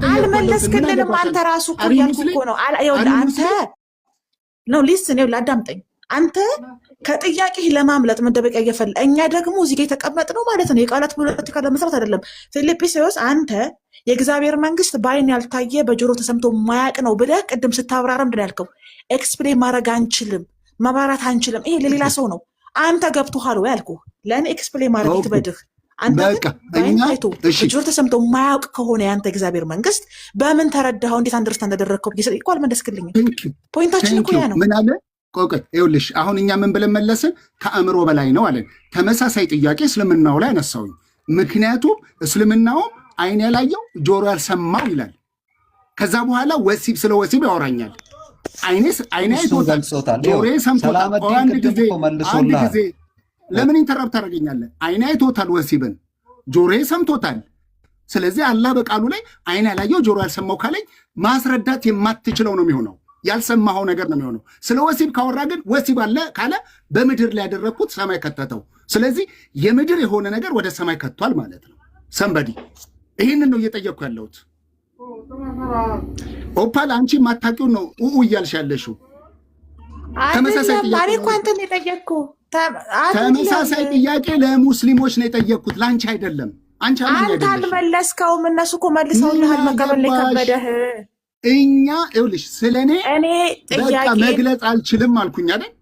አልመለስክልንም። አንተ ራሱ እኮ እያልኩ እኮ ነው። አንተ ነው ሊስን ነው ላዳምጠኝ። አንተ ከጥያቄ ለማምለጥ መደበቂያ እየፈለ እኛ ደግሞ እዚህ ጋር የተቀመጥነው ማለት ነው የቃላት ፖለቲካ ለመስራት አይደለም። ፊልጵስዩስ አንተ የእግዚአብሔር መንግስት በአይን ያልታየ በጆሮ ተሰምቶ ማያቅ ነው ብለህ ቅድም ስታብራራ ምንድን ያልከው? ኤክስፕሌን ማድረግ አንችልም፣ ማብራራት አንችልም። ይሄ ለሌላ ሰው ነው። አንተ ገብቶሃል ወይ አልኩህ። ለእኔ ኤክስፕሌን ማድረግ ይትበድህ። አንተ በአይን ታይቶ በጆሮ ተሰምቶ ማያውቅ ከሆነ ያንተ እግዚአብሔር መንግስት በምን ተረዳኸው? እንዴት አንደርስታንድ እንዳደረግከው እኮ አልመለስክልኝም። ፖይንታችን እኮ ያ ነው። ምን አለ ቆይ ይኸውልሽ፣ አሁን እኛ ምን ብለን መለስን? ከአእምሮ በላይ ነው አለን። ተመሳሳይ ጥያቄ እስልምናው ላይ አነሳውኝ። ምክንያቱም እስልምናው አይን ያላየው ጆሮ ያልሰማው ይላል። ከዛ በኋላ ወሲብ ስለ ወሲብ ያወራኛል። አይኔ አይቶታል፣ ጆሮዬ ሰምቶታል። አንድ ጊዜ ለምን ኢንተራፕት ታደርገኛለህ? አይኔ አይቶታል ወሲብን፣ ጆሮዬ ሰምቶታል። ስለዚህ አላህ በቃሉ ላይ አይን ያላየው ጆሮ ያልሰማው ካለኝ ማስረዳት የማትችለው ነው የሚሆነው። ያልሰማኸው ነገር ነው የሚሆነው። ስለ ወሲብ ካወራ ግን ወሲብ አለ ካለ በምድር ላይ ያደረግኩት ሰማይ ከተተው። ስለዚህ የምድር የሆነ ነገር ወደ ሰማይ ከቷል ማለት ነው። ሰንበዲ ይህንን ነው እየጠየቅኩ ያለሁት። ኦፓል አንቺ ማታውቂውን ነው እያልሽ ያለሽው። ተመሳሳይ ጥያቄ ለሙስሊሞች ነው የጠየቅኩት፣ ለአንቺ አይደለም። አንቺ አልመለስከውም። እነሱ እኮ መልሰውልሃል። መቀበል ላይ ከበደህ። እኛ ይኸውልሽ ስለኔ በቃ መግለጽ አልችልም አልኩኝ አይደል?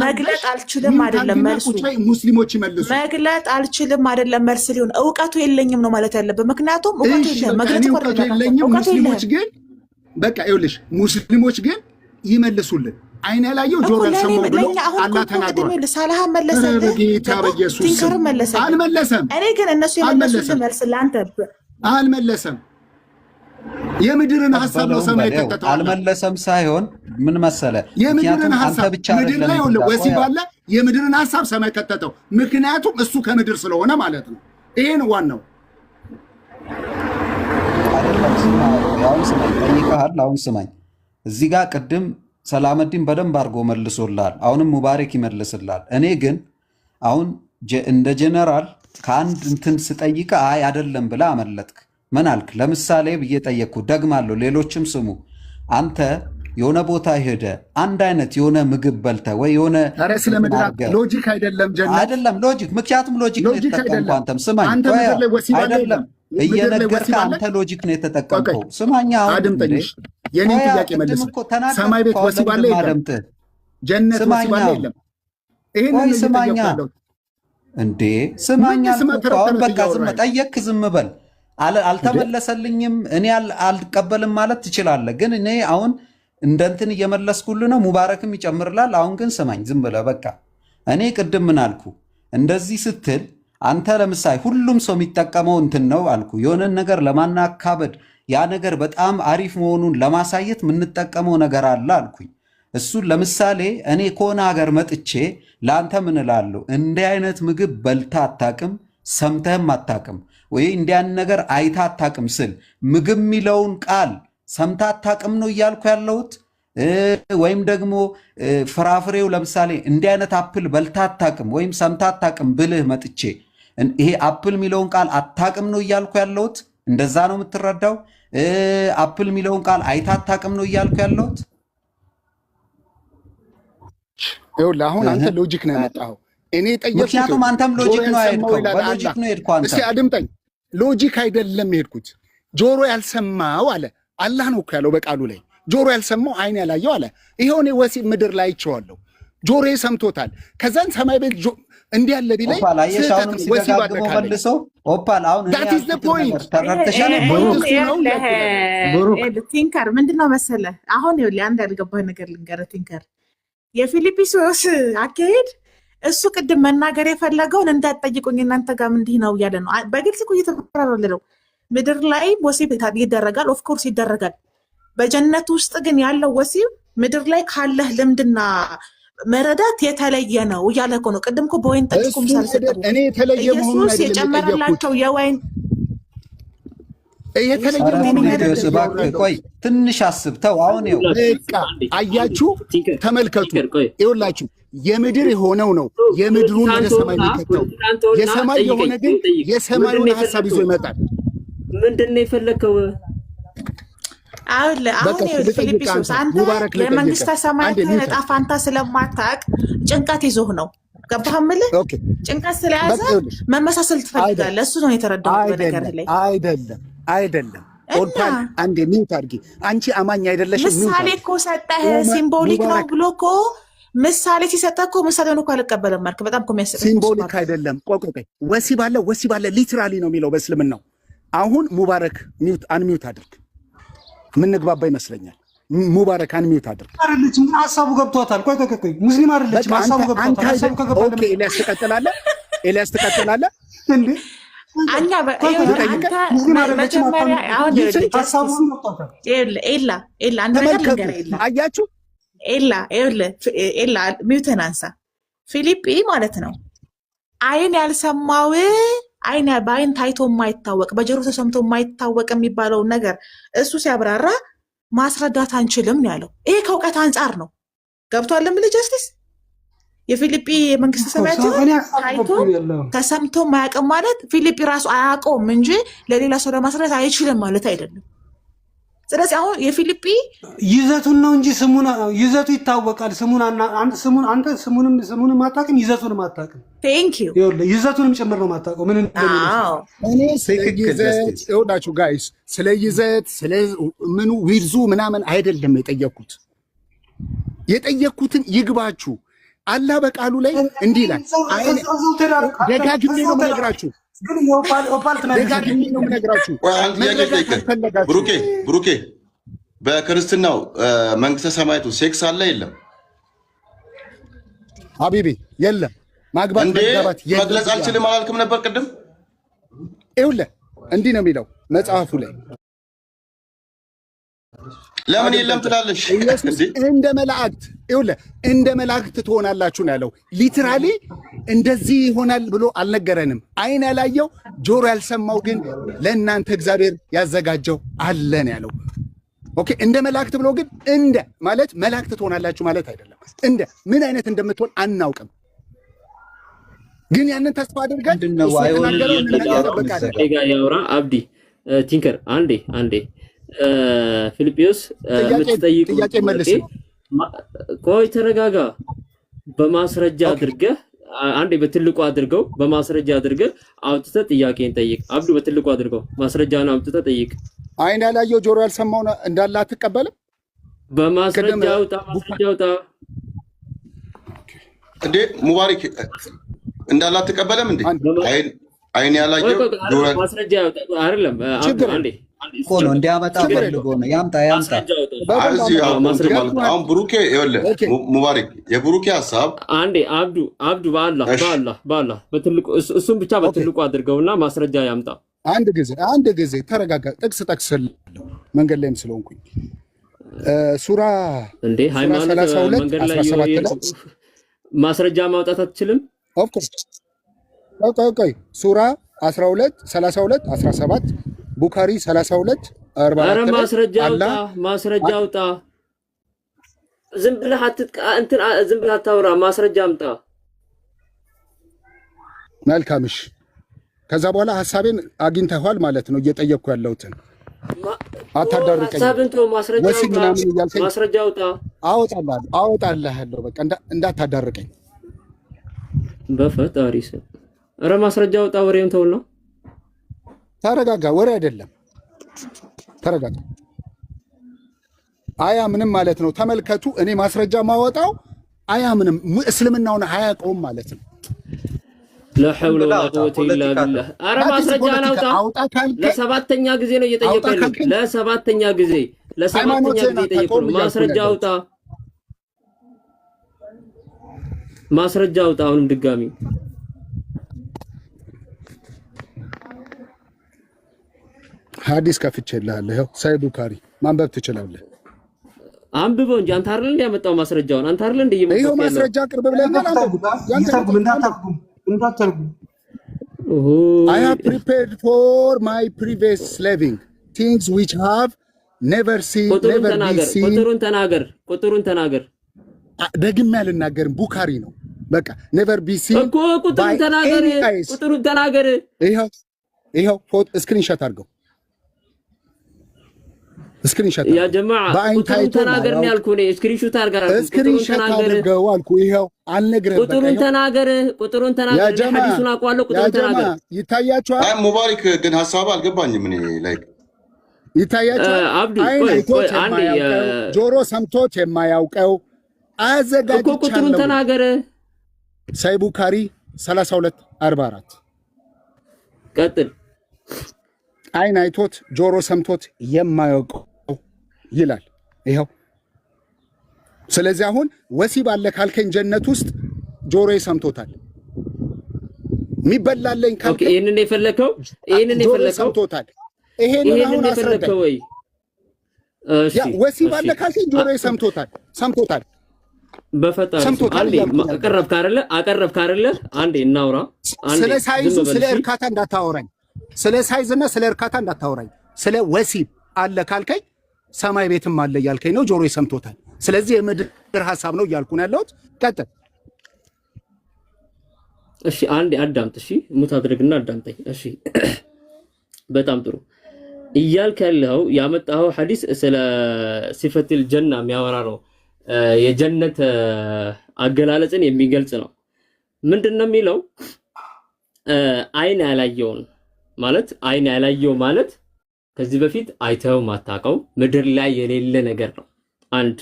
መግለጥ አልችልም አይደለም መልሱ። ሙስሊሞች ይመልሱ። መግለጥ አልችልም አይደለም መልስ ሊሆን እውቀቱ የለኝም ነው ማለት ያለብህ። ምክንያቱም እውቀቱ የለም። መግለጥ እውቀቱ የለኝም። ሙስሊሞች ግን በቃ ይኸውልሽ ሙስሊሞች ግን ይመልሱልን። አይን ያላየው ጆሮ ያልሰማው ብሎ አላህ ተናግሯል። ሳላህ መለሰልህ፣ በጌታ በኢየሱስ ቲንከር መለሰልህ። አልመለሰም። እኔ ግን እነሱ የመለሱልህ መልስ ለአንተ አልመለሰም። የምድርን ሐሳብ ነው ሰማይ ከተተው። አልመለሰም ሳይሆን ምን መሰለ፣ የምድርን ሐሳብ ምድር ላይ ሁሉ ወሲብ አለ። የምድርን ሐሳብ ሰማይ ከተተው። ምክንያቱም እሱ ከምድር ስለሆነ ማለት ነው። ይሄ ነው ዋናው። አሁን ስማኝ፣ ጠይቀሃል። አሁን ስማኝ፣ እዚህ ጋር ቅድም ሰላመዲን በደንብ አድርጎ መልሶልሃል። አሁንም ሙባረክ ይመልስልሃል። እኔ ግን አሁን እንደ ጀነራል ከአንድ እንትን ስጠይቅ አይ አይደለም ብላ አመለጥክ። ምን አልክ? ለምሳሌ ብዬ ጠየቅኩ፣ ደግማለሁ፣ ሌሎችም ስሙ። አንተ የሆነ ቦታ ሄደ አንድ አይነት የሆነ ምግብ በልተ ወይ የሆነ ሎጂክ አይደለም አይደለም ሎጂክ፣ ምክንያቱም ሎጂክ ነው የተጠቀምከው። አንተም ስማኝ፣ አይደለም እየነገርክ አንተ ሎጂክ ነው የተጠቀምከው። ስማኛ፣ አድምጠኝ። የኔን ጥያቄ መልስ። ሰማይ ቤት ወሲብ አለ የለም? ጀነት ወሲብ አለ የለም? ይሄን ስማኛ እንዴ፣ ስማኛ። አሁን በቃ ዝም ጠየቅክ፣ ዝም በል። አልተመለሰልኝም እኔ አልቀበልም ማለት ትችላለህ። ግን እኔ አሁን እንደ እንትን እየመለስኩልህ ነው፣ ሙባረክም ይጨምርላል። አሁን ግን ስማኝ ዝም ብለህ በቃ። እኔ ቅድም ምን አልኩ? እንደዚህ ስትል አንተ ለምሳሌ ሁሉም ሰው የሚጠቀመው እንትን ነው አልኩ። የሆነን ነገር ለማናካበድ ያ ነገር በጣም አሪፍ መሆኑን ለማሳየት የምንጠቀመው ነገር አለ አልኩኝ። እሱን ለምሳሌ እኔ ከሆነ ሀገር መጥቼ ለአንተ ምን እላለሁ? እንዲህ አይነት ምግብ በልታ አታቅም፣ ሰምተህም አታቅም፣ ወይ እንዲያን ነገር አይታ አታቅም ስል ምግብ የሚለውን ቃል ሰምታ አታቅም ነው እያልኩ ያለሁት። ወይም ደግሞ ፍራፍሬው ለምሳሌ እንዲህ አይነት አፕል በልታ አታቅም ወይም ሰምታ አታቅም ብልህ መጥቼ ይሄ አፕል የሚለውን ቃል አታቅም ነው እያልኩ ያለሁት። እንደዛ ነው የምትረዳው? አፕል የሚለውን ቃል አይታ አታቅም ነው እያልኩ ያለሁት። ይኸውልህ አሁን አንተ ሎጂክ ነው ያመጣኸው። እኔ ጠየቅኩት፣ ምክንያቱም አንተም ሎጂክ ነው የሄድከው። በሎጂክ ነው የሄድከው አንተ። እስኪ አድምጠኝ። ሎጂክ አይደለም የሄድኩት። ጆሮ ያልሰማው አለ አላህ ነው እኮ ያለው በቃሉ ላይ። ጆሮ ያልሰማው አይን ያላየው አለ። ይሄው እኔ ወሲብ ምድር ላይ አይቼዋለሁ፣ ጆሮዬ ሰምቶታል። ከዛን ሰማይ ቤት እንዲህ ያለ ቢላይ ወሲብ መልሰው ኦፓል አሁን ቲንከር ምንድነው መሰለህ? አሁን ይኸውልህ አንድ ያልገባህ ነገር ልንገርህ ቲንከር። የፊልጵስዩስ አካሄድ እሱ ቅድም መናገር የፈለገውን እንዳትጠይቁኝ እናንተ ጋርም እንዲህ ነው እያለ ነው። በግልጽ እኮ እየተፈራረለ ነው። ምድር ላይ ወሲብ ይደረጋል፣ ኦፍኮርስ ይደረጋል። በጀነት ውስጥ ግን ያለው ወሲብ ምድር ላይ ካለህ ልምድና መረዳት የተለየ ነው እያለ እኮ ነው። ቅድም እኮ በወይን ጠጅ እኮ ምሳሌ ሰጠሁ። ኢየሱስ የጨመረላቸው የወይን ቆይ ትንሽ አስብ ተው። አሁን አያችሁ፣ ተመልከቱ፣ ይኸውላችሁ የምድር የሆነው ነው የምድሩን ወደ ሰማይ የሚከተው፣ የሰማይ የሆነ ግን የሰማዩን ሀሳብ ይዞ ይመጣል። ምንድን ነው የፈለከው? አሁን ፊልጵስዩስ አንተ የመንግስተ ሰማያትን ዕጣ ፈንታ ስለማታውቅ ጭንቀት ይዞህ ነው። ገባህ? የምልህ ጭንቀት ስለያዘ መመሳሰል ትፈልጋለህ። እሱ ነው የተረዳሁት። በነገር ላይ አይደለም አንዴ ሚውት አድርጊ። አንቺ አማኝ አይደለሽም። ምሳሌ እኮ ሰጠህ፣ ሲምቦሊክ ነው ብሎ እኮ ምሳሌ ሲሰጠህ እኮ ምሳሌውን እኮ አልቀበለም አልክ። በጣም እኮ የሚያስብ ሲምቦሊክ አይደለም። ቆይ ወሲብ አለ ሊትራሊ ነው የሚለው በእስልምናው። አሁን ሙባረክ አንሚውት አድርግ። ምንግባባ ይመስለኛል። ሙባረክ አንሚውት አድርግ። አይደለችም ግን ሐሳቡ ገብቷታል። ቆይ ሙስሊም አይደለችም። ሐሳቡ ገብቷታል። ሐሳቡ ከገባለ ኦኬ ኤልያስ ትቀጥላለህ እንዴ? አኛ መጀመሪያ አሁን ኤላ አንድ ነገር ልንገርህ። አያችሁ ኤላ ሚውትን አንሳ። ፊልጵ ማለት ነው አይን ያልሰማው በአይን ታይቶ የማይታወቅ በጆሮ ተሰምቶ የማይታወቅ የሚባለውን ነገር እሱ ሲያብራራ ማስረዳት አንችልም ያለው ይሄ ከእውቀት አንጻር ነው። ገብቷል? ለምን ጀስቲስ የፊልጵ የመንግስት ሰማያት ታይቶ ተሰምቶ ማያውቅም ማለት ፊልጵ ራሱ አያውቀውም እንጂ ለሌላ ሰው ለማስረዳት አይችልም ማለት አይደለም። ስለዚህ አሁን የፊልጵ ይዘቱን ነው እንጂ ይዘቱ ይታወቃል። አንተ ስሙንም አታውቅም፣ ይዘቱንም አታውቅም። ቴንክ ዩ ይዘቱንም ጭምር ነው የማታውቀው። ምን እኔ ይኸውላችሁ ጋይስ ስለ ይዘት ስለ ምኑ ዊርዙ ምናምን አይደለም የጠየኩትን ይግባችሁ። አላህ በቃሉ ላይ እንዲህ ይላል። ደጋግሜ ነው የምነግራችሁ። ብሩኬ በክርስትናው መንግስተ ሰማያቱ ሴክስ አለ የለም? ሀቢቢ የለም። ማግባት መግለጽ አልችልም አላልክም ነበር ቅድም? ይኸውልህ እንዲህ ነው የሚለው መጽሐፉ ላይ። ለምን የለም ትላለሽ? እንደ መላእክት ይኸውልህ እንደ መላእክት ትሆናላችሁ ነው ያለው። ሊትራሊ እንደዚህ ይሆናል ብሎ አልነገረንም። አይን ያላየው ጆሮ ያልሰማው ግን ለእናንተ እግዚአብሔር ያዘጋጀው አለ ነው ያለው። ኦኬ እንደ መላእክት ብሎ ግን እንደ ማለት መላእክት ትሆናላችሁ ማለት አይደለም። እንደ ምን አይነት እንደምትሆን አናውቅም፣ ግን ያንን ተስፋ አድርገን ያውራ አብዲ ቲንከር አንዴ ፊልጵዮስ ጥያቄ መልስ። ቆይ ተረጋጋ። በማስረጃ አድርገህ አንዴ በትልቁ አድርገው በማስረጃ አድርገህ አውጥተህ ጥያቄን ጠይቅ። አብዱ በትልቁ አድርገው ማስረጃን አውጥተህ ጠይቅ። አይን ያላየው ጆሮ ያልሰማው እንዳለ አትቀበልም? በማስረጃ አውጣ። እንዴ ሙባሪክ እንዳለ አትቀበልም እንዴ? አይን ያላየው ጆሮ ማስረጃ ያውጣ አይደለም? አንዴ ነው እንዲያመጣ ፈልጎ ነው። ያምጣ። አሁን ብሩኬ ይኸውልህ ሙባሪክ የብሩኬ ሀሳብ አንዴ አብዱ በአላህ በትልቁ እሱም ብቻ በትልቁ አድርገውና ማስረጃ ያምጣ። አንድ ጊዜ ተረጋጋ። ጥቅስ ጠቅስልህ መንገድ ላይም ስለሆንኩኝ ሱራ እንዴ ሃይማኖት መንገድ ላይ ማስረጃ ማውጣት አትችልም? ኦፍኮርስ ቆይ ሱራ 12 32 17 ቡካሪ 32 44 አረ ማስረጃ አውጣ። ዝም ብለህ አታውራ። ማስረጃ አምጣ። መልካምሽ። ከዛ በኋላ ሐሳቤን አግኝተዋል ማለት ነው። እየጠየቅኩ ያለሁትን አታዳርቀኝ። ሐሳብን ተው። ማስረጃ አውጣ። አወጣልሃለሁ። በቃ እንዳታዳርቀኝ በፈጣሪ ስም። አረ ማስረጃ አውጣ። ወሬውን ተውና ተረጋጋ። ወሬ አይደለም፣ ተረጋጋ። አያ ምንም ማለት ነው። ተመልከቱ። እኔ ማስረጃ ማወጣው አያ ምንም እስልምናውን አያውቀውም ማለት ነው። لا حول ولا قوة إلا بالله። አረ ማስረጃ አውጣ። ለሰባተኛ ጊዜ ነው እየጠየቀኝ። ለሰባተኛ ጊዜ እየጠየቀኝ። ማስረጃ አውጣ። አሁንም ድጋሚ ሐዲስ ከፍቼልሃለሁ። ይኸው ሳይ ቡካሪ ማንበብ ትችላለህ። አንብበው እንጂ አንተ አይደል እንደ ያመጣው ማስረጃውን? አንተ አይደል እንደ ይመጣው? ይኸው ማስረጃ ቅርብ ብለናል። I have prepared for my previous living things which have never seen, never been seen. ቁጥሩን ተናገር። ደግሜ አልናገርም። ቡካሪ ነው በቃ። never be seen እኮ ቁጥሩን ተናገር። ይኸው ስክሪንሾት አድርገው። ስክሪንሾት ያ ጀማዓ ቁጥሩን ተናገር ነው ያልኩህ እኔ ስክሪንሾት አድርገው አልኩ። ይሄው አልነግርህም። ቁጥሩን ተናገር ሐዲሱን አውቀዋለሁ። ቁጥሩን ተናገር። ይታያችኋል። ሙባሪክ ግን ሐሳብ አልገባኝም እኔ ላይክ ይታያችኋል። ጆሮ ሰምቶት የማያውቀው አዘጋጅቻለሁ። ቁጥሩን ተናገር። ሳይ ቡኻሪ 3244 ቀጥል። አይን አይቶት ጆሮ ሰምቶት የማያውቀው ይላል። ይሄው ስለዚህ አሁን ወሲብ አለ ካልከኝ ጀነት ውስጥ ጆሮዬ ሰምቶታል። የሚበላለኝ ካልከኝ ይሄንን የፈለከው ሰምቶታል። ይሄንን አሁን አስረዳኝ ወይ? እሺ ወሲብ አለ ካልከኝ ጆሮዬ ሰምቶታል። በፈጣሪ አንዴ አቀረብክ አይደለ? አንዴ እናውራ። ስለ ሳይዙ ስለ እርካታ እንዳታወራኝ፣ ስለ ሳይዝና ስለ እርካታ እንዳታወራኝ። ስለ ወሲብ አለ ካልከኝ ሰማይ ቤትም አለ እያልከኝ ነው። ጆሮዬ ሰምቶታል። ስለዚህ የምድር ሐሳብ ነው እያልኩ ነው ያለሁት። ቀጥል። እሺ አንዴ አዳምጥ። እሺ ሙት አድርግና አዳምጠኝ። እሺ በጣም ጥሩ እያልክ ያለው ያመጣው ሐዲስ ስለ ሲፈቲል ጀና የሚያወራ ነው። የጀነት አገላለጽን የሚገልጽ ነው። ምንድነው የሚለው? አይን ያላየውን ማለት ከዚህ በፊት አይተው ማታቀው ምድር ላይ የሌለ ነገር ነው። አንድ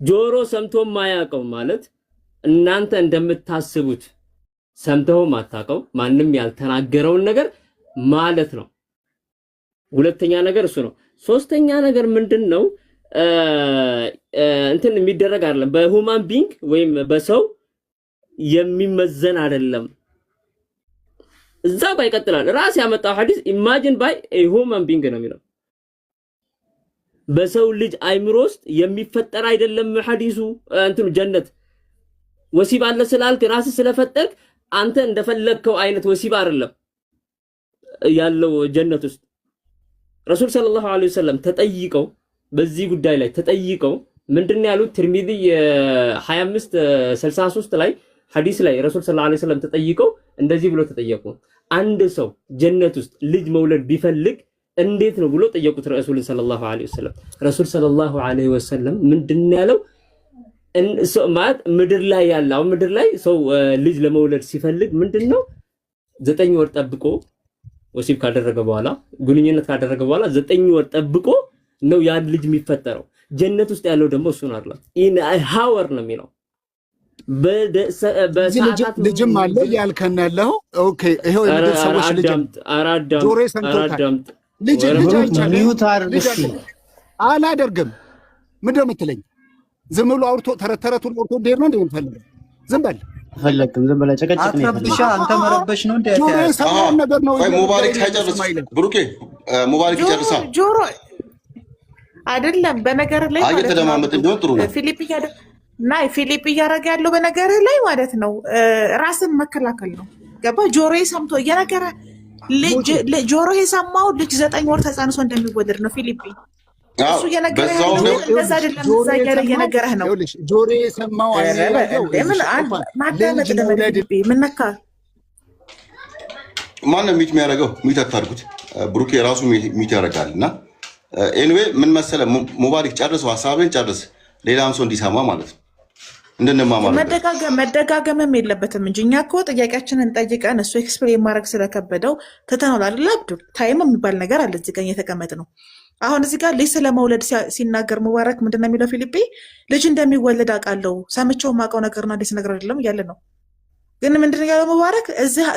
ጆሮ ሰምቶ ማያቀው ማለት እናንተ እንደምታስቡት ሰምተው ማታቀው ማንም ያልተናገረውን ነገር ማለት ነው። ሁለተኛ ነገር እሱ ነው። ሶስተኛ ነገር ምንድነው? እንትን የሚደረግ አይደለም። በሁማን ቢንግ ወይም በሰው የሚመዘን አይደለም። እዛ ጋር ይቀጥላል። ራስ ያመጣው ሐዲስ ኢማጂን ባይ ሁማን ቢንግ ነው የሚለው። በሰው ልጅ አይምሮ ውስጥ የሚፈጠር አይደለም ሐዲሱ። እንትኑ ጀነት ወሲብ አለ ስላልክ ራስ ስለፈጠርክ አንተ እንደፈለግከው አይነት ወሲብ አይደለም ያለው ጀነት ውስጥ። ረሱል ሰለላሁ ዐለይሂ ወሰለም ተጠይቀው በዚህ ጉዳይ ላይ ተጠይቀው ምንድነው ያሉት? ትርሚዚ 2563 ላይ ሐዲስ ላይ ረሱል ሰለላሁ ዐለይሂ ወሰለም ተጠይቀው እንደዚህ ብሎ ተጠየቁ። አንድ ሰው ጀነት ውስጥ ልጅ መውለድ ቢፈልግ እንዴት ነው ብሎ ጠየቁት ረሱል ሰለላሁ ዐለይሂ ወሰለም። ረሱል ሰለላሁ ዐለይሂ ወሰለም ምንድነው ያለው? ማለት ምድር ላይ ያለው ምድር ላይ ሰው ልጅ ለመውለድ ሲፈልግ ምንድነው 9 ወር ጠብቆ ወሲብ ካደረገ በኋላ ግንኙነት ካደረገ በኋላ 9 ወር ጠብቆ ነው ያ ልጅ የሚፈጠረው። ጀነት ውስጥ ያለው ደግሞ እሱን አይደለም። ኢን ሃወር ነው የሚለው በሰዓታት ልጅም አለ ያልከን ያለው ኦኬ። ይሄው የምድር ሰዎች ልጅ ጆሮ ሰምቶታል። ልጅ አይቻልም አላደርግም። ምንድነው የምትለኝ? ዝም ብሎ አውርቶ ተረቱን አውርቶ እንዴት ነው እንደምፈልገው? ዝም በል ፈለግም ዝም ብለህ ጨቀጭቅ ነው። አትረብሻ። አንተ መረበሽ ነው እንዴ? ጆሮ ሰማውን ነገር ነው። ሙባሪክ ሳይጨርስ ብሩኬ ሙባሪክ ይጨርሳል። ጆሮ አይደለም በነገር ላይ ማለት ነው። እየተደማመጥ እንደው ጥሩ ነው። ፊሊፕ እያደረገ ያለው በነገር ላይ ማለት ነው። ራስን መከላከል ነው። ገባ? ጆሮ ሰምቶ እየነገረ ጆሮ የሰማው ልጅ 9 ወር ተጸንሶ እንደሚወለድ ነው ፊሊፕ እሱ እየነገረ ያለው። እንደዛ አይደለም። እዛ እየነገረህ ነው። ጆሮ የሰማው ምን ማዳመጥ ለምን ምን ነካ? ማነው ሚት የሚያደርገው? ሚት አታርጉት። ብሩኬ ራሱ ሚት ያደርጋልና ኤኒዌይ ምን መሰለ ሙባሪክ ጨርሰው ሐሳብን ጨርስ፣ ሌላም ሰው እንዲሰማ ማለት ነው። መደጋገምም የለበትም እንጂ እኛ እኮ ጥያቄያችንን ጠይቀን እሱ ኤክስፕሌን ማድረግ ስለከበደው ትተናል አይደል? አብዱ ታይም የሚባል ነገር አለ እዚህ ጋር እየተቀመጥ ነው። አሁን እዚህ ጋር ልጅ ስለመውለድ ሲናገር ሙባረክ ምንድን ነው የሚለው? ፊሊፒ ልጅ እንደሚወለድ አውቃለሁ፣ ሰምቼው የማውቀው ነገርና አዲስ ነገር አይደለም እያለ ነው። ግን ምንድን ነው ያለው ሙባረክ?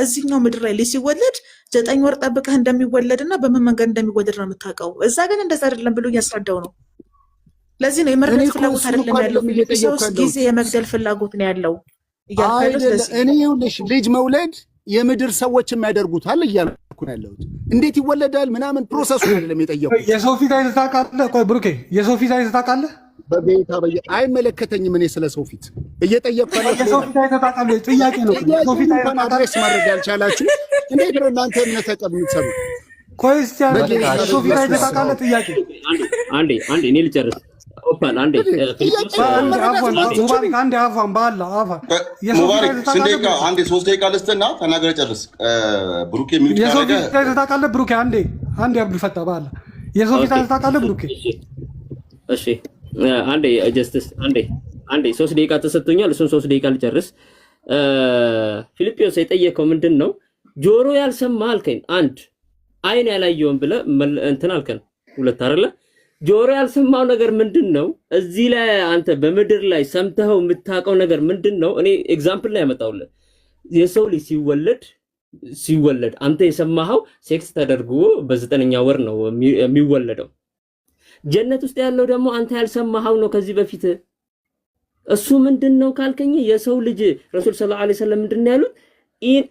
እዚህኛው ምድር ላይ ልጅ ሲወለድ 9 ወር ጠብቀህ እንደሚወለድና በምን መንገድ እንደሚወለድ ነው የምታውቀው። እዛ ግን እንደዛ አይደለም ብሎ እያስረዳው ነው። ለዚህ ነው የመረዳት ፍላጎት አይደለም ያለው ፊሊፒ፣ 3 ጊዜ የመግደል ፍላጎት ነው ያለው እያልኩ። እኔ ይኸውልሽ ልጅ መውለድ የምድር ሰዎች የሚያደርጉታል እያልኩ ነው ያለሁት። እንዴት ይወለዳል ምናምን ፕሮሰሱ አይደለም የጠየቁት። የሰው ፊት አይተህ ታውቃለህ? ቆይ ብሩኬ የሰው ፊት አይተህ ታውቃለህ? በቤታ አይመለከተኝም። እኔ ስለ ሰው ፊት እየጠየቅኩ ነው። የሰው ፊት አይተህ ታውቃለህ? ጥያቄ ነው። የሰው ፊት አይተህ አድሬስ ማድረግ ያልቻላችሁ እንዴት ነው እናንተ እምነት ተቀብ የምትሰሩት? ቆይ እስቲ የሰው ፊት አይተህ ታውቃለህ? ጥያቄ አንዴ እኔ ልጨርስ። ኦፓል አንዴ ሙባሪክ አንዴ አፋን ባላ አፋ ሙባሪክ ስንት ደቂቃ? አንዴ 3 ደቂቃ ልስጥና ተናገር ጨርስ። ብሩኬ ሚውት የሰው ፊት አይተህ ታውቃለህ? ብሩኬ አንዴ አብዱል ፈታ ባላ የሰው ፊት አይተህ ታውቃለህ? ብሩኬ እሺ አንዴ ጀስትስ አንዴ 3 ደቂቃ ተሰጥቶኛል። እሱን 3 ደቂቃ ልጨርስ። ፊልጶስ የጠየቀው ምንድን ነው? ጆሮ ያልሰማ አልከኝ። አንድ አይን ያላየውን ብለህ እንትን አልከን። ሁለት አይደለ? ጆሮ ያልሰማው ነገር ምንድን ነው? እዚህ ላይ አንተ በምድር ላይ ሰምተኸው የምታውቀው ነገር ምንድን ነው? እኔ ኤግዛምፕል ላይ ያመጣውልህ የሰው ልጅ ሲወለድ አንተ የሰማኸው ሴክስ ተደርጎ በ9ኛ ወር ነው የሚወለደው። ጀነት ውስጥ ያለው ደግሞ አንተ ያልሰማኸው ነው ከዚህ በፊት። እሱ ምንድነው ካልከኝ የሰው ልጅ ረሱል ሰለላሁ ዐለይሂ ወሰለም ምንድነው ያሉት? ኢን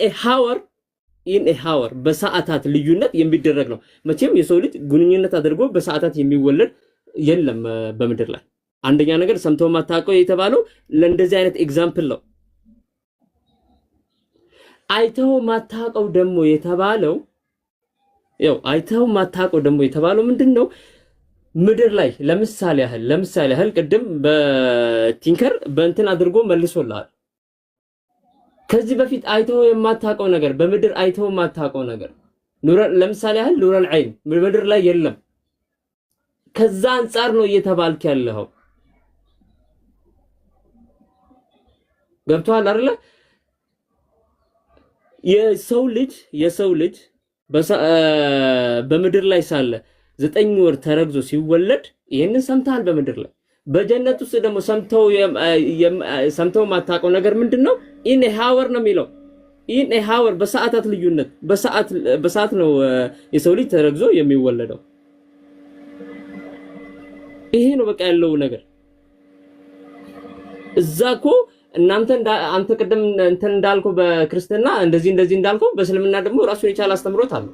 ኤ ሃወር በሰዓታት ልዩነት የሚደረግ ነው። መቼም የሰው ልጅ ግንኙነት አድርጎ በሰዓታት የሚወለድ የለም በምድር ላይ። አንደኛ ነገር ሰምተው ማታውቀው የተባለው ለእንደዚህ አይነት ኤግዛምፕል ነው። አይተው ማታውቀው ደግሞ የተባለው ምንድነው? ምድር ላይ ለምሳሌ ያህል ቅድም በቲንከር በእንትን አድርጎ መልሶልሃል። ከዚህ በፊት አይተው የማታውቀው ነገር በምድር አይተው የማታውቀው ነገር ለምሳሌ ያህል ኑረል ዐይን ምድር ላይ የለም። ከዛ አንፃር ነው እየተባልክ ያለው። ገብቶሃል አይደለ? የሰው ልጅ በምድር ላይ ሳለ 9 ወር ተረግዞ ሲወለድ ይሄንን ሰምተሃል በምድር ላይ። በጀነት ውስጥ ደግሞ ሰምተው ማታውቀው ነገር ምንድነው? ኢን ሃወር ነው የሚለው። ኢን ሃወር በሰዓታት ልዩነት በሰዓት ነው የሰው ልጅ ተረግዞ የሚወለደው። ይሄ ነው በቃ ያለው ነገር። እዛኮ አንተ ቅድም እንትን እንዳልከው በክርስትና እንደዚህ እንዳልከው በእስልምና ደግሞ ራሱን የቻለ አስተምሮት አለው።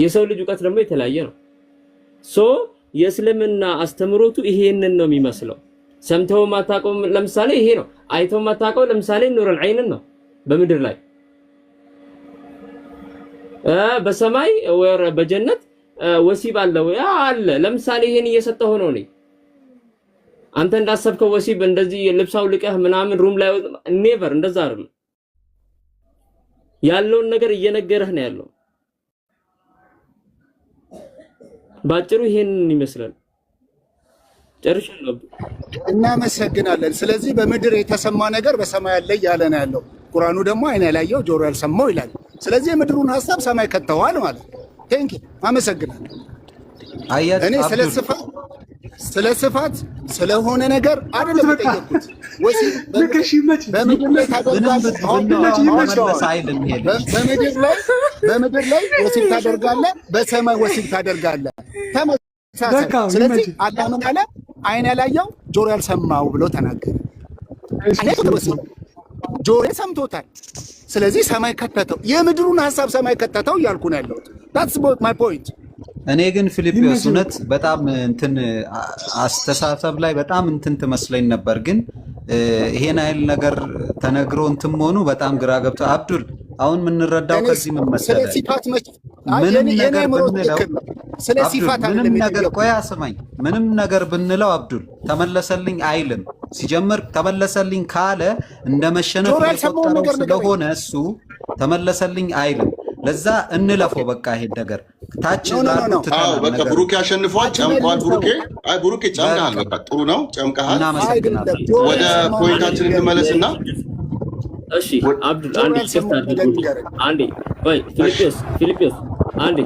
የሰው ልጅ ዕውቀት ደግሞ የተለያየ ነው። የእስልምና አስተምሮቱ ይሄንን ነው የሚመስለው። ሰምተው ማታውቀው ለምሳሌ ይሄ ነው። አይተው ማታውቀው ለምሳሌ ኑረል ዐይን ነው በምድር ላይ። በሰማይ ወይ በጀነት ወሲብ አለ። ለምሳሌ ይሄን እየሰጠው ነው ነው አንተ እንዳሰብከው ወሲብ እንደዚህ ልብሳው ልቀህ ምናምን ሩም ላይ ኔቨር እንደዛ አይደለም። ያለውን ነገር እየነገረህ ነው ያለው። ባጭሩ ይሄንን ይመስላል። ጨርሻለሁ። እናመሰግናለን። ስለዚህ በምድር የተሰማ ነገር በሰማይ አለ እያለ ነው ያለው። ቁርአኑ ደግሞ አይን ያላየው ጆሮ ያልሰማው ይላል። ስለዚህ የምድሩን ሐሳብ ሰማይ ከተዋል ማለት ነው። ቴንክ ዩ አመሰግናለሁ። እኔ ስለ ስፋት ስለሆነ ነገር አይደለም የጠየቁት። በምድር ላይ ወሲብ ታደርጋለህ፣ በሰማይ ወሲብ ታደርጋለህ። ተመሳሳይ። ስለዚህ አላህ ምን አለ? አይን ያላየው ጆሮ ያልሰማው ብሎ ተናገረ። ጆሮ ሰምቶታል። ስለዚህ ሰማይ ከተተው፣ የምድሩን ሐሳብ ሰማይ ከተተው እያልኩ ነው ያለሁት። that's my point። እኔ ግን ፊልጶስ እውነት በጣም እንትን አስተሳሰብ ላይ በጣም እንትን ትመስለኝ ነበር፣ ግን ይሄን አይል ነገር ተነግሮ እንትን መሆኑ በጣም ግራ ገብቶ አብዱል አሁን የምንረዳው ከዚህ ምን መሰለህ? ምንም ነገር ቆይ አስማኝ፣ ምንም ነገር ብንለው አብዱል ተመለሰልኝ አይልም። ሲጀምር ተመለሰልኝ ካለ እንደ መሸነፍ የቆጠረው ስለሆነ እሱ ተመለሰልኝ አይልም። ለዛ እንለፈው በቃ ይሄ ነገር ታች ላሉ ተታው በቃ ብሩኬ አሸንፏል። ጨምቋል። ብሩኬ ጨምቀሃል። በቃ ጥሩ ነው ጨምቀሃል። ወደ ፖይንታችን እንመለስና እሺ አብዱል አንዴ ወይ ፊልጶስ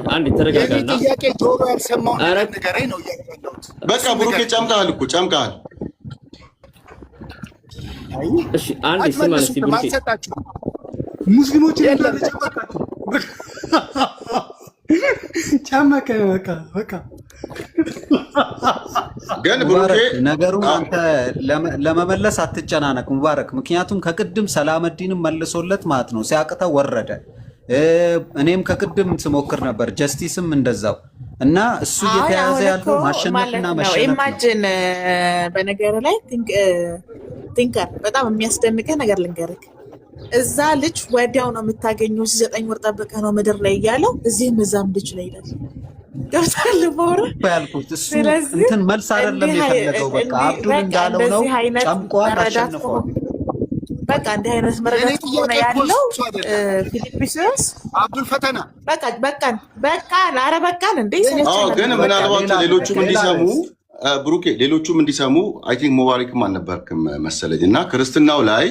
አንዴ ተረጋጋና ጥያቄ ጆሮ ያልሰማው ነገር ነው እያልኩት። በቃ ብሩኬ ጨምቀሃል እኮ ጨምቀሃል። እሺ አንዴ ስማኝ እስቲ ብሩኬ ሙስሊሞች እንዳለ ጨመቀ በቃ ግን ብሩኬ ነገሩ አንተ ለመመለስ አትጨናነቅ ሙባረክ። ምክንያቱም ከቅድም ሰላመዲንም መልሶለት ማለት ነው ሲያቅተው ወረደ። እኔም ከቅድም ስሞክር ነበር ጀስቲስም እንደዛው እና እሱ እየተያዘ ያለው ማሸነፍና መሸነፍ ነው። ኢማጂን በነገር ላይ ቲንከር በጣም የሚያስደንቀህ ነገር ልንገርህ። እዛ ልጅ ወዲያው ነው የምታገኘው። 9 ወር ጠብቀህ ነው ምድር ላይ እያለው እዚህም እዛም ልጅ ላይ ይላል። ገብታል ማውራ ያልኩት እሱ እንትን መልስ አይደለም የፈለገው። በቃ አብዱል እንዳለው ነው ጨምቋል፣ አሸንፏል። በቃ እንዲህ አይነት መረዳት ሆነ ያለው ፊልጵስዩስ አብዱል ፈተና በቃን ላረ በቃን እንዴ። ግን ምናልባት ሌሎቹም እንዲሰሙ ብሩኬ ሌሎቹም እንዲሰሙ አይ ቲንክ ሙባሪክም አልነበርክም መሰለኝ እና ክርስትናው ላይ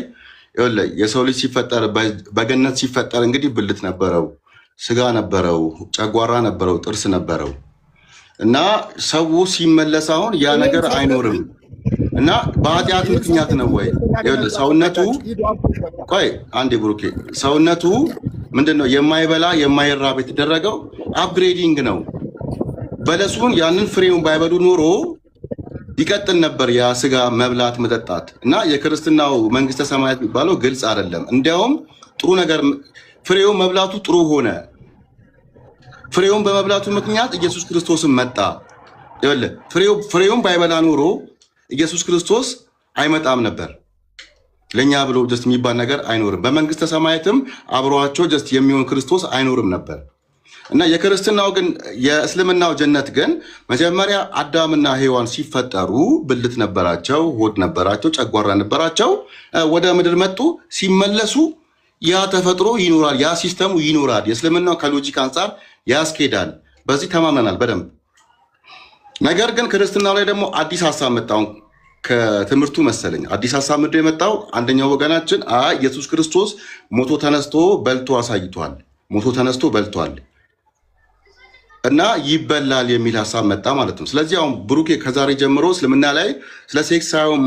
የሰው ልጅ ሲፈጠር በገነት ሲፈጠር እንግዲህ ብልት ነበረው፣ ስጋ ነበረው፣ ጨጓራ ነበረው፣ ጥርስ ነበረው እና ሰው ሲመለስ አሁን ያ ነገር አይኖርም እና በኃጢአት ምክንያት ነው ወይ ሰውነቱ? ቆይ አንዴ ብሩኬ፣ ሰውነቱ ምንድነው የማይበላ የማይራብ የተደረገው አፕግሬዲንግ ነው። በለሱን ያንን ፍሬውን ባይበሉ ኖሮ ይቀጥል ነበር ያ ስጋ መብላት መጠጣት። እና የክርስትናው መንግስተ ሰማያት የሚባለው ግልጽ አይደለም። እንዲያውም ጥሩ ነገር ፍሬውን መብላቱ ጥሩ ሆነ። ፍሬውን በመብላቱ ምክንያት ኢየሱስ ክርስቶስን መጣ። ፍሬውን ባይበላ ኖሮ ኢየሱስ ክርስቶስ አይመጣም ነበር። ለኛ ብሎ ጀስት የሚባል ነገር አይኖርም። በመንግስተ ሰማያትም አብሯቸው ጀስት የሚሆን ክርስቶስ አይኖርም ነበር። እና የክርስትናው ግን የእስልምናው ጀነት ግን መጀመሪያ አዳምና ሔዋን ሲፈጠሩ ብልት ነበራቸው፣ ሆድ ነበራቸው፣ ጨጓራ ነበራቸው። ወደ ምድር መጡ። ሲመለሱ ያ ተፈጥሮ ይኖራል፣ ያ ሲስተሙ ይኖራል። የእስልምናው ከሎጂክ አንጻር ያስኬዳል። በዚህ ተማምነናል በደንብ። ነገር ግን ክርስትናው ላይ ደግሞ አዲስ ሀሳብ መጣው። ከትምህርቱ መሰለኝ አዲስ ሀሳብ ምንድን የመጣው አንደኛው ወገናችን ኢየሱስ ክርስቶስ ሞቶ ተነስቶ በልቶ አሳይቷል፣ ሞቶ ተነስቶ በልቷል እና ይበላል የሚል ሀሳብ መጣ ማለት ነው። ስለዚህ አሁን ብሩኬ ከዛሬ ጀምሮ እስልምና ላይ ስለ ሴክስ ሳይሆን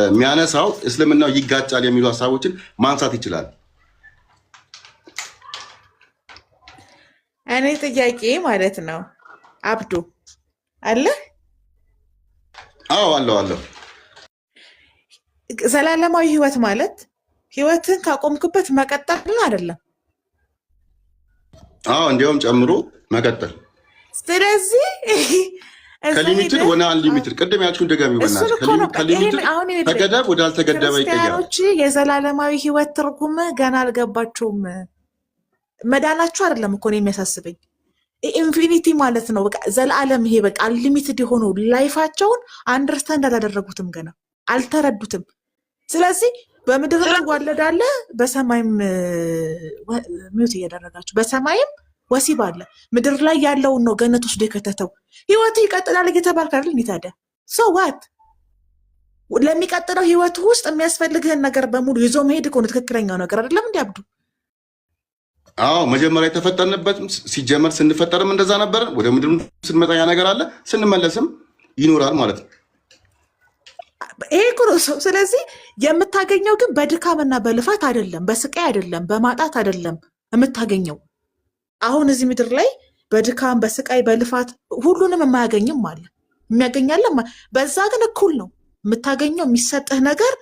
የሚያነሳው እስልምናው ይጋጫል የሚሉ ሀሳቦችን ማንሳት ይችላል። እኔ ጥያቄ ማለት ነው አብዱ አለ? አዎ አለው። ዘላለማዊ ህይወት ማለት ህይወትን ካቆምክበት መቀጠል ነው አይደለም? አዎ እንዲያውም ጨምሮ መቀጠል። ስለዚህ ከሊሚትድ ወደ አንሊሚትድ ቅድም ያልኩን ደጋሚ ይሆናል። ከሊሚትድ ተገደብ ወደ አልተገደበ ይቀየራል። የዘላለማዊ ህይወት ትርጉም ገና አልገባቸውም። መዳናቸው አይደለም እኮ ነው የሚያሳስበኝ። ኢንፊኒቲ ማለት ነው በቃ ዘላለም። ይሄ በቃ አንሊሚትድ የሆኑ ላይፋቸውን አንደርስታንድ አላደረጉትም፣ ገና አልተረዱትም። ስለዚህ በምድር ይዋለዳል፣ በሰማይም ሚውት እያደረጋችሁ በሰማይም ወሲብ አለ። ምድር ላይ ያለውን ነው ገነት ውስጥ የከተተው። ህይወት ይቀጥላል እየተባልክ አይደል? እንዴ ታዲያ ሰው ዋት ለሚቀጥለው ህይወት ውስጥ የሚያስፈልግህን ነገር በሙሉ ይዞ መሄድ እኮ ነው ትክክለኛው ነገር አይደለም? እንዲ አብዱ አዎ መጀመሪያ የተፈጠርንበት ሲጀመር ስንፈጠርም እንደዛ ነበር። ወደ ምድር ስንመጣ ያ ነገር አለ፣ ስንመለስም ይኖራል ማለት ነው። ይሄ እኮ ነው ሰው። ስለዚህ የምታገኘው ግን በድካምና በልፋት አይደለም፣ በስቃይ አይደለም፣ በማጣት አይደለም የምታገኘው። አሁን እዚህ ምድር ላይ በድካም በስቃይ በልፋት ሁሉንም የማያገኝም አለ፣ የሚያገኛለ። በዛ ግን እኩል ነው የምታገኘው። የሚሰጥህ ነገር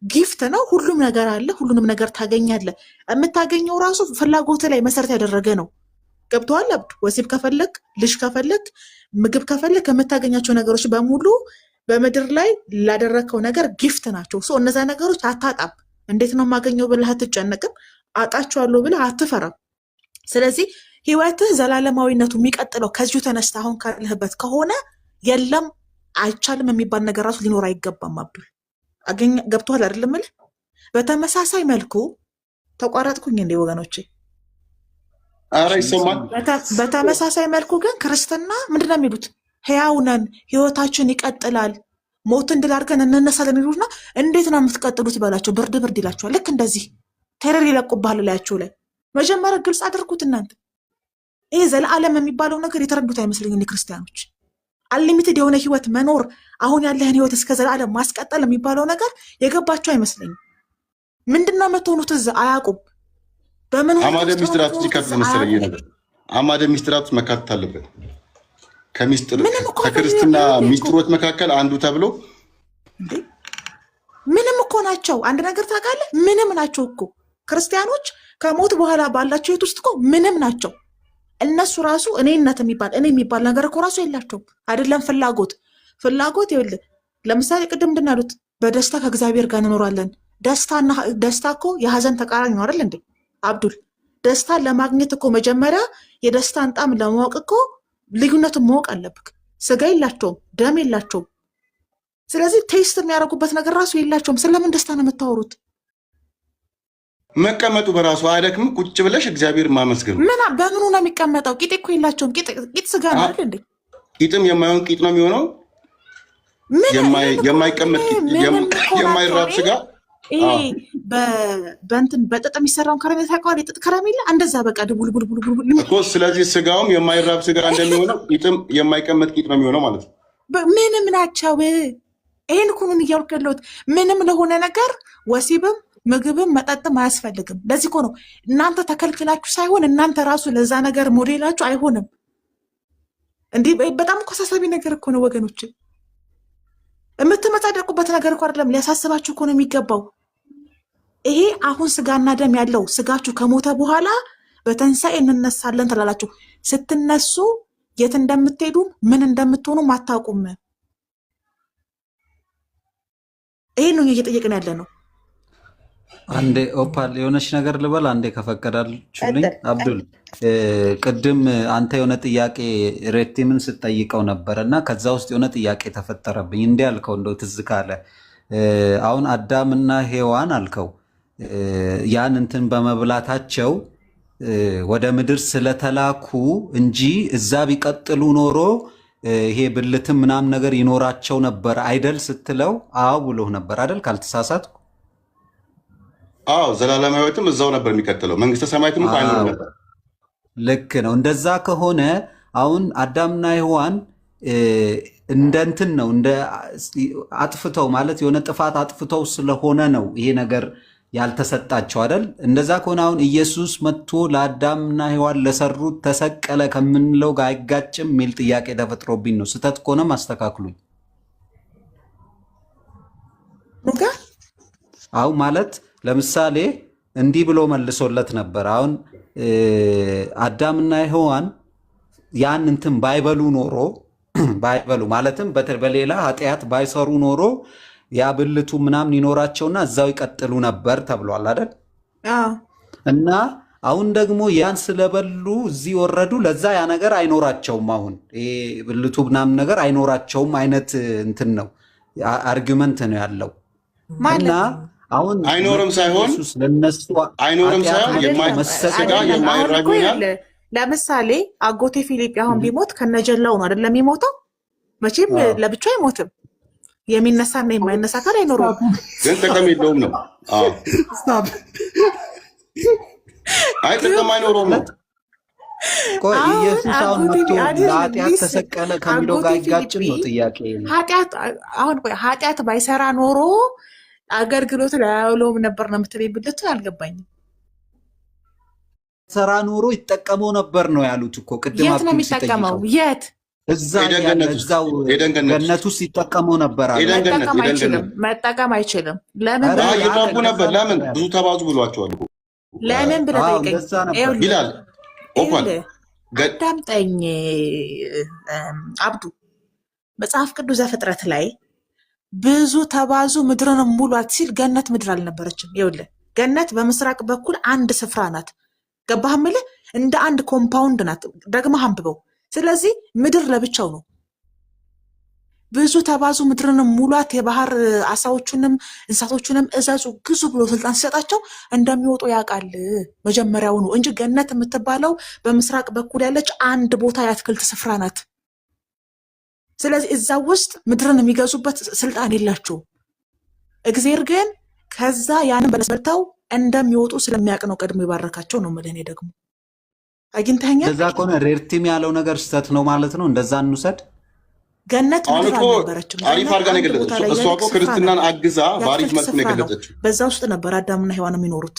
ጊፍት ነው። ሁሉም ነገር አለ፣ ሁሉንም ነገር ታገኛለህ። የምታገኘው ራሱ ፍላጎት ላይ መሰረት ያደረገ ነው። ገብቶሃል አብዱ? ወሲብ ከፈለግ፣ ልጅ ከፈለግ፣ ምግብ ከፈለግ የምታገኛቸው ነገሮች በሙሉ በምድር ላይ ላደረግከው ነገር ጊፍት ናቸው። እነዛ ነገሮች አታጣም። እንዴት ነው የማገኘው ብለህ አትጨነቅም። አጣቸዋለሁ ብለህ አትፈራም። ስለዚህ ህይወትህ ዘላለማዊነቱ የሚቀጥለው ከዚሁ ተነስተ አሁን ካለህበት ከሆነ የለም አይቻልም የሚባል ነገር ራሱ ሊኖር አይገባም። አብዱል ገብቶሃል አይደለም? በተመሳሳይ መልኩ ተቋረጥኩኝ እንዴ ወገኖቼ? ኧረ ይሰማል። በተመሳሳይ መልኩ ግን ክርስትና ምንድን ነው የሚሉት? ህያው ነን፣ ህይወታችን ይቀጥላል፣ ሞትን ድል አድርገን እንነሳለን ይሉና እንዴት ነው የምትቀጥሉት በላቸው። ብርድ ብርድ ይላቸዋል። ልክ እንደዚህ ቴረር ይለቁብሃል ላያቸው ላይ። መጀመሪያ ግልጽ አድርጉት እናንተ። ይሄ ዘለዓለም የሚባለው ነገር የተረዱት አይመስለኝም ክርስቲያኖች። አንሊሚትድ የሆነ ህይወት መኖር፣ አሁን ያለህን ህይወት እስከ ዘላለም ማስቀጠል የሚባለው ነገር የገባቸው አይመስለኝም። ምንድነው የምትሆኑት እዛ አያውቁም። በምን አማደ ሚስጥራት ይካተት መሰለኝ ነገር አማደ ሚስጥራት መካተት አለበት። ከክርስትና ሚስጥሮች መካከል አንዱ ተብሎ ምንም እኮ ናቸው። አንድ ነገር ታውቃለህ? ምንም ናቸው እኮ ክርስቲያኖች ከሞት በኋላ ባላቸው ህይወት ውስጥ እኮ ምንም ናቸው። እነሱ ራሱ እኔነት የሚባል ነገር እኮ ራሱ የላቸውም። አይደለም ፍላጎት ይኸውልህ፣ ለምሳሌ ቅድም ምንድን ያሉት? በደስታ ከእግዚአብሔር ጋር እንኖራለን። ደስታ እኮ የሀዘን ተቃራኒ ነው አይደል እንዴ አብዱል? ደስታን ለማግኘት እኮ መጀመሪያ የደስታን ጣም ለማወቅ እኮ ልዩነቱን ማወቅ አለብክ። ስጋ የላቸውም፣ ደም የላቸውም። ስለዚህ ቴስት የሚያደርጉበት ነገር ራሱ የላቸውም። ስለምን ደስታ ነው የምታወሩት? መቀመጡ በራሱ አይደክም? ቁጭ ብለሽ እግዚአብሔር ማመስገኑ በምኑ ነው የሚቀመጠው? ቂጥ እኮ የላቸውም። ቂጥ ስጋ ነው አይደል እንዴ? ቂጥም የማይሆን ቂጥ ነው የሚሆነው። የማይራብ ስጋ ይሄ በእንትን በጥጥ የሚሰራውን ከረሜላ ታውቀዋለህ? የጥጥ ከረሜላ እንደዛ በቃ ድቡልቡልቡልቡል እኮ። ስለዚህ ስጋውም የማይራብ ስጋ እንደሚሆነው ቂጥም የማይቀመጥ ቂጥ ነው የሚሆነው ማለት ነው። ምንም ናቸው። ይሄን እኮ ነው እያልኩ ያለሁት። ምንም ለሆነ ነገር ወሲብም ምግብም መጠጥም አያስፈልግም። ለዚህ እኮ ነው እናንተ ተከልክላችሁ ሳይሆን እናንተ ራሱ ለዛ ነገር ሞዴላችሁ አይሆንም። እንዲህ በጣም እኮ አሳሳቢ ነገር እኮ ነው ወገኖች። የምትመጻደቁበት ነገር እኮ አይደለም፣ ሊያሳስባችሁ እኮ ነው የሚገባው። ይሄ አሁን ስጋና ደም ያለው ስጋችሁ ከሞተ በኋላ በትንሣኤ እንነሳለን ትላላችሁ። ስትነሱ የት እንደምትሄዱ ምን እንደምትሆኑ አታውቁም። ይሄን ነው እየጠየቅን ያለ ነው። አንዴ ኦፓል የሆነች ነገር ልበል አንዴ ከፈቀዳችሁልኝ። አብዱል ቅድም አንተ የሆነ ጥያቄ ሬቲምን ስትጠይቀው ነበረ እና ከዛ ውስጥ የሆነ ጥያቄ ተፈጠረብኝ። እንዲህ አልከው እንደው ትዝ ካለ አሁን አዳምና ሔዋን አልከው ያን እንትን በመብላታቸው ወደ ምድር ስለተላኩ እንጂ እዛ ቢቀጥሉ ኖሮ ይሄ ብልትም ምናምን ነገር ይኖራቸው ነበር አይደል ስትለው አዎ ብሎ ነበር አይደል ካልተሳሳትኩ? አዎ ዘላለማዊ ሕይወትም እዛው ነበር የሚቀጥለው፣ መንግስተ ሰማያትም እኮ አይኖርም ነበር። ልክ ነው። እንደዛ ከሆነ አሁን አዳምና ሔዋን እንደ እንትን ነው እንደ አጥፍተው ማለት የሆነ ጥፋት አጥፍተው ስለሆነ ነው ይሄ ነገር ያልተሰጣቸው አይደል? እንደዛ ከሆነ አሁን ኢየሱስ መጥቶ ለአዳምና ሔዋን ለሰሩት ተሰቀለ ከምንለው ጋር አይጋጭም የሚል ጥያቄ ተፈጥሮብኝ ነው። ስህተት ከሆነም አስተካክሉኝ። አሁን ማለት ለምሳሌ እንዲህ ብሎ መልሶለት ነበር። አሁን አዳምና ሔዋን ያን እንትን ባይበሉ ኖሮ ባይበሉ ማለትም በሌላ ኃጢአት ባይሰሩ ኖሮ ያ ብልቱ ምናምን ይኖራቸውና እዛው ይቀጥሉ ነበር ተብሏል አይደል? እና አሁን ደግሞ ያን ስለበሉ እዚህ ወረዱ። ለዛ ያ ነገር አይኖራቸውም። አሁን ይሄ ብልቱ ምናምን ነገር አይኖራቸውም አይነት እንትን ነው አርጊመንት ነው ያለው እና አሁን አይኖርም ሳይሆን የማይራግኛል። ለምሳሌ አጎቴ ፊሊፕ አሁን ቢሞት ከነጀላው ነው አይደለም የሚሞተው። መቼም ለብቻው አይሞትም። የሚነሳና የማይነሳ ካል አይኖርም። ግን ጥቅም የለውም ነው። አይ ጥቅም አይኖረውም ነው። ቆይ ኢየሱስ አሁን መጥቶ ለኃጢአት ተሰቀለ ከሚለው ጋር አይጋጭም ነው ጥያቄ። ኃጢአት ባይሰራ ኖሮ አገልግሎት ላይ አያውለውም ነበር ነው የምትለኝ። ብልቱ አልገባኝም። ሰራ ኖሮ ይጠቀመው ነበር ነው ያሉት እኮ ቅድም። የት ነው የሚጠቀመው? የት? እዛው ገነት ውስጥ ይጠቀመው ነበር። መጠቀም አይችልም። ለምን ይራቡ ነበር? ለምን ብዙ ተባዙ ብሏቸዋል። ለምን ብለህ ጠይቀኝ ይላል። አዳምጠኝ አብዱ። መጽሐፍ ቅዱስ ዘፍጥረት ላይ ብዙ ተባዙ ምድርን ሙሏት ሲል ገነት ምድር አልነበረችም። ይኸውልህ ገነት በምስራቅ በኩል አንድ ስፍራ ናት። ገባህ የምልህ? እንደ አንድ ኮምፓውንድ ናት። ደግመህ አንብበው። ስለዚህ ምድር ለብቻው ነው። ብዙ ተባዙ ምድርን ሙሏት፣ የባህር አሳዎቹንም እንስሳቶቹንም እዘዙ ግዙ ብሎ ስልጣን ሲሰጣቸው እንደሚወጡ ያውቃል መጀመሪያውኑ እንጂ ገነት የምትባለው በምስራቅ በኩል ያለች አንድ ቦታ የአትክልት ስፍራ ናት። ስለዚህ እዛ ውስጥ ምድርን የሚገዙበት ስልጣን የላቸውም። እግዚአብሔር ግን ከዛ ያንን በለስ በልተው እንደሚወጡ ስለሚያውቅ ነው ቀድሞ የባረካቸው ነው የምልህ። እኔ ደግሞ አግኝተኸኛል። እንደዛ ከሆነ ሬርቲም ያለው ነገር ስህተት ነው ማለት ነው። እንደዛ እንውሰድ። ገነት ምድር አልነበረችም። አሪፍ አድርጋ ነው የገለጸችው። እሷ እኮ ክርስትናን አግዛ በአሪፍ መልኩ ነው የገለጸችው። በዛ ውስጥ ነበር አዳምና ሔዋን የሚኖሩት።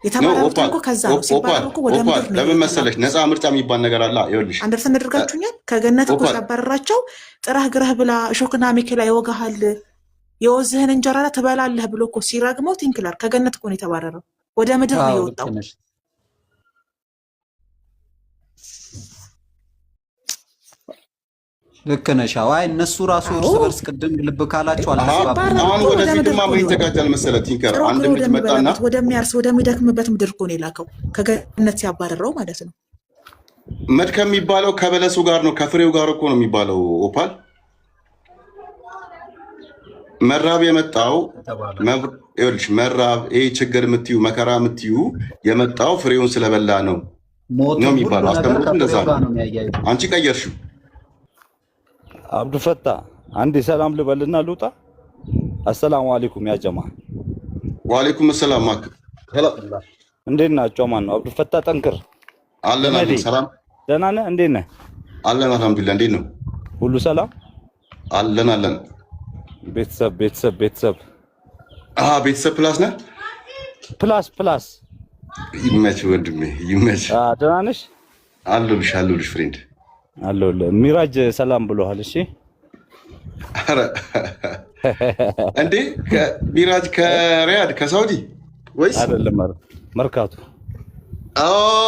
የተባረሩት እኮ ከዛ ነው። ሲባረሩ እኮ ወደ ምድር ነው። ለምን መሰለሽ ነፃ ምርጫ የሚባል ነገር አለ። ይኸውልሽ አንደርሰን አድርጋችሁኛል። ከገነት እኮ ሲያባረራቸው ጥራህ ግረህ ብላ እሾክና አሜከላ ይወጋሃል፣ የወዝህን እንጀራ ትበላለህ ብሎ እኮ ሲረግመው ቲንክለር ከገነት እኮ ነው የተባረረው። ወደ ምድር ነው የወጣው። ልክ ነሽ። አይ እነሱ ራሱ እርስ በርስ ቅድም ልብ ካላችሁ አልተባባሉ። አሁን ወደዚህ ድማ ምን ይዘጋጃል መሰለህ? ቲንከር አንድ ልጅ መጣና ወደሚያርስ ወደሚደክምበት ምድር እኮ ነው የላከው ከገነት ሲያባረረው ማለት ነው። መድከም የሚባለው ከበለሱ ጋር ነው ከፍሬው ጋር እኮ ነው የሚባለው። ኦፓል መራብ የመጣው ይኸውልሽ፣ መራብ ይሄ ችግር የምትዩ መከራ የምትዩ የመጣው ፍሬውን ስለበላ ነው ነው የሚባለው። አስተምሮቱ እንደዛ ነው። አንቺ ቀየርሽው። አብዱ ፈታ አንዴ ሰላም ልበልና ልውጣ። አሰላሙ አለይኩም ያ ጀማ። ወአለይኩም ሰላም ማክ ሰላም። እንዴት ናቸው? ማን ነው? አብዱ ፈታ ጠንክር አለን አለን። ሰላም ደህና ነህ? እንዴት ነህ? አለን አልሐምዱሊላህ። እንዴት ነው? ሁሉ ሰላም አለን አለን። ቤተሰብ ቤተሰብ ፕላስ ነህ? ፕላስ ይመች ወንድሜ ይመች። ደህና ነሽ? አለሁልሽ ፍሬንድ አለሁልህ። ሚራጅ ሰላም ብሎሃል። እሺ ኧረ እንዴ ሚራጅ ከሪያድ ከሳውዲ ወይስ አይደለም? መርካቶ።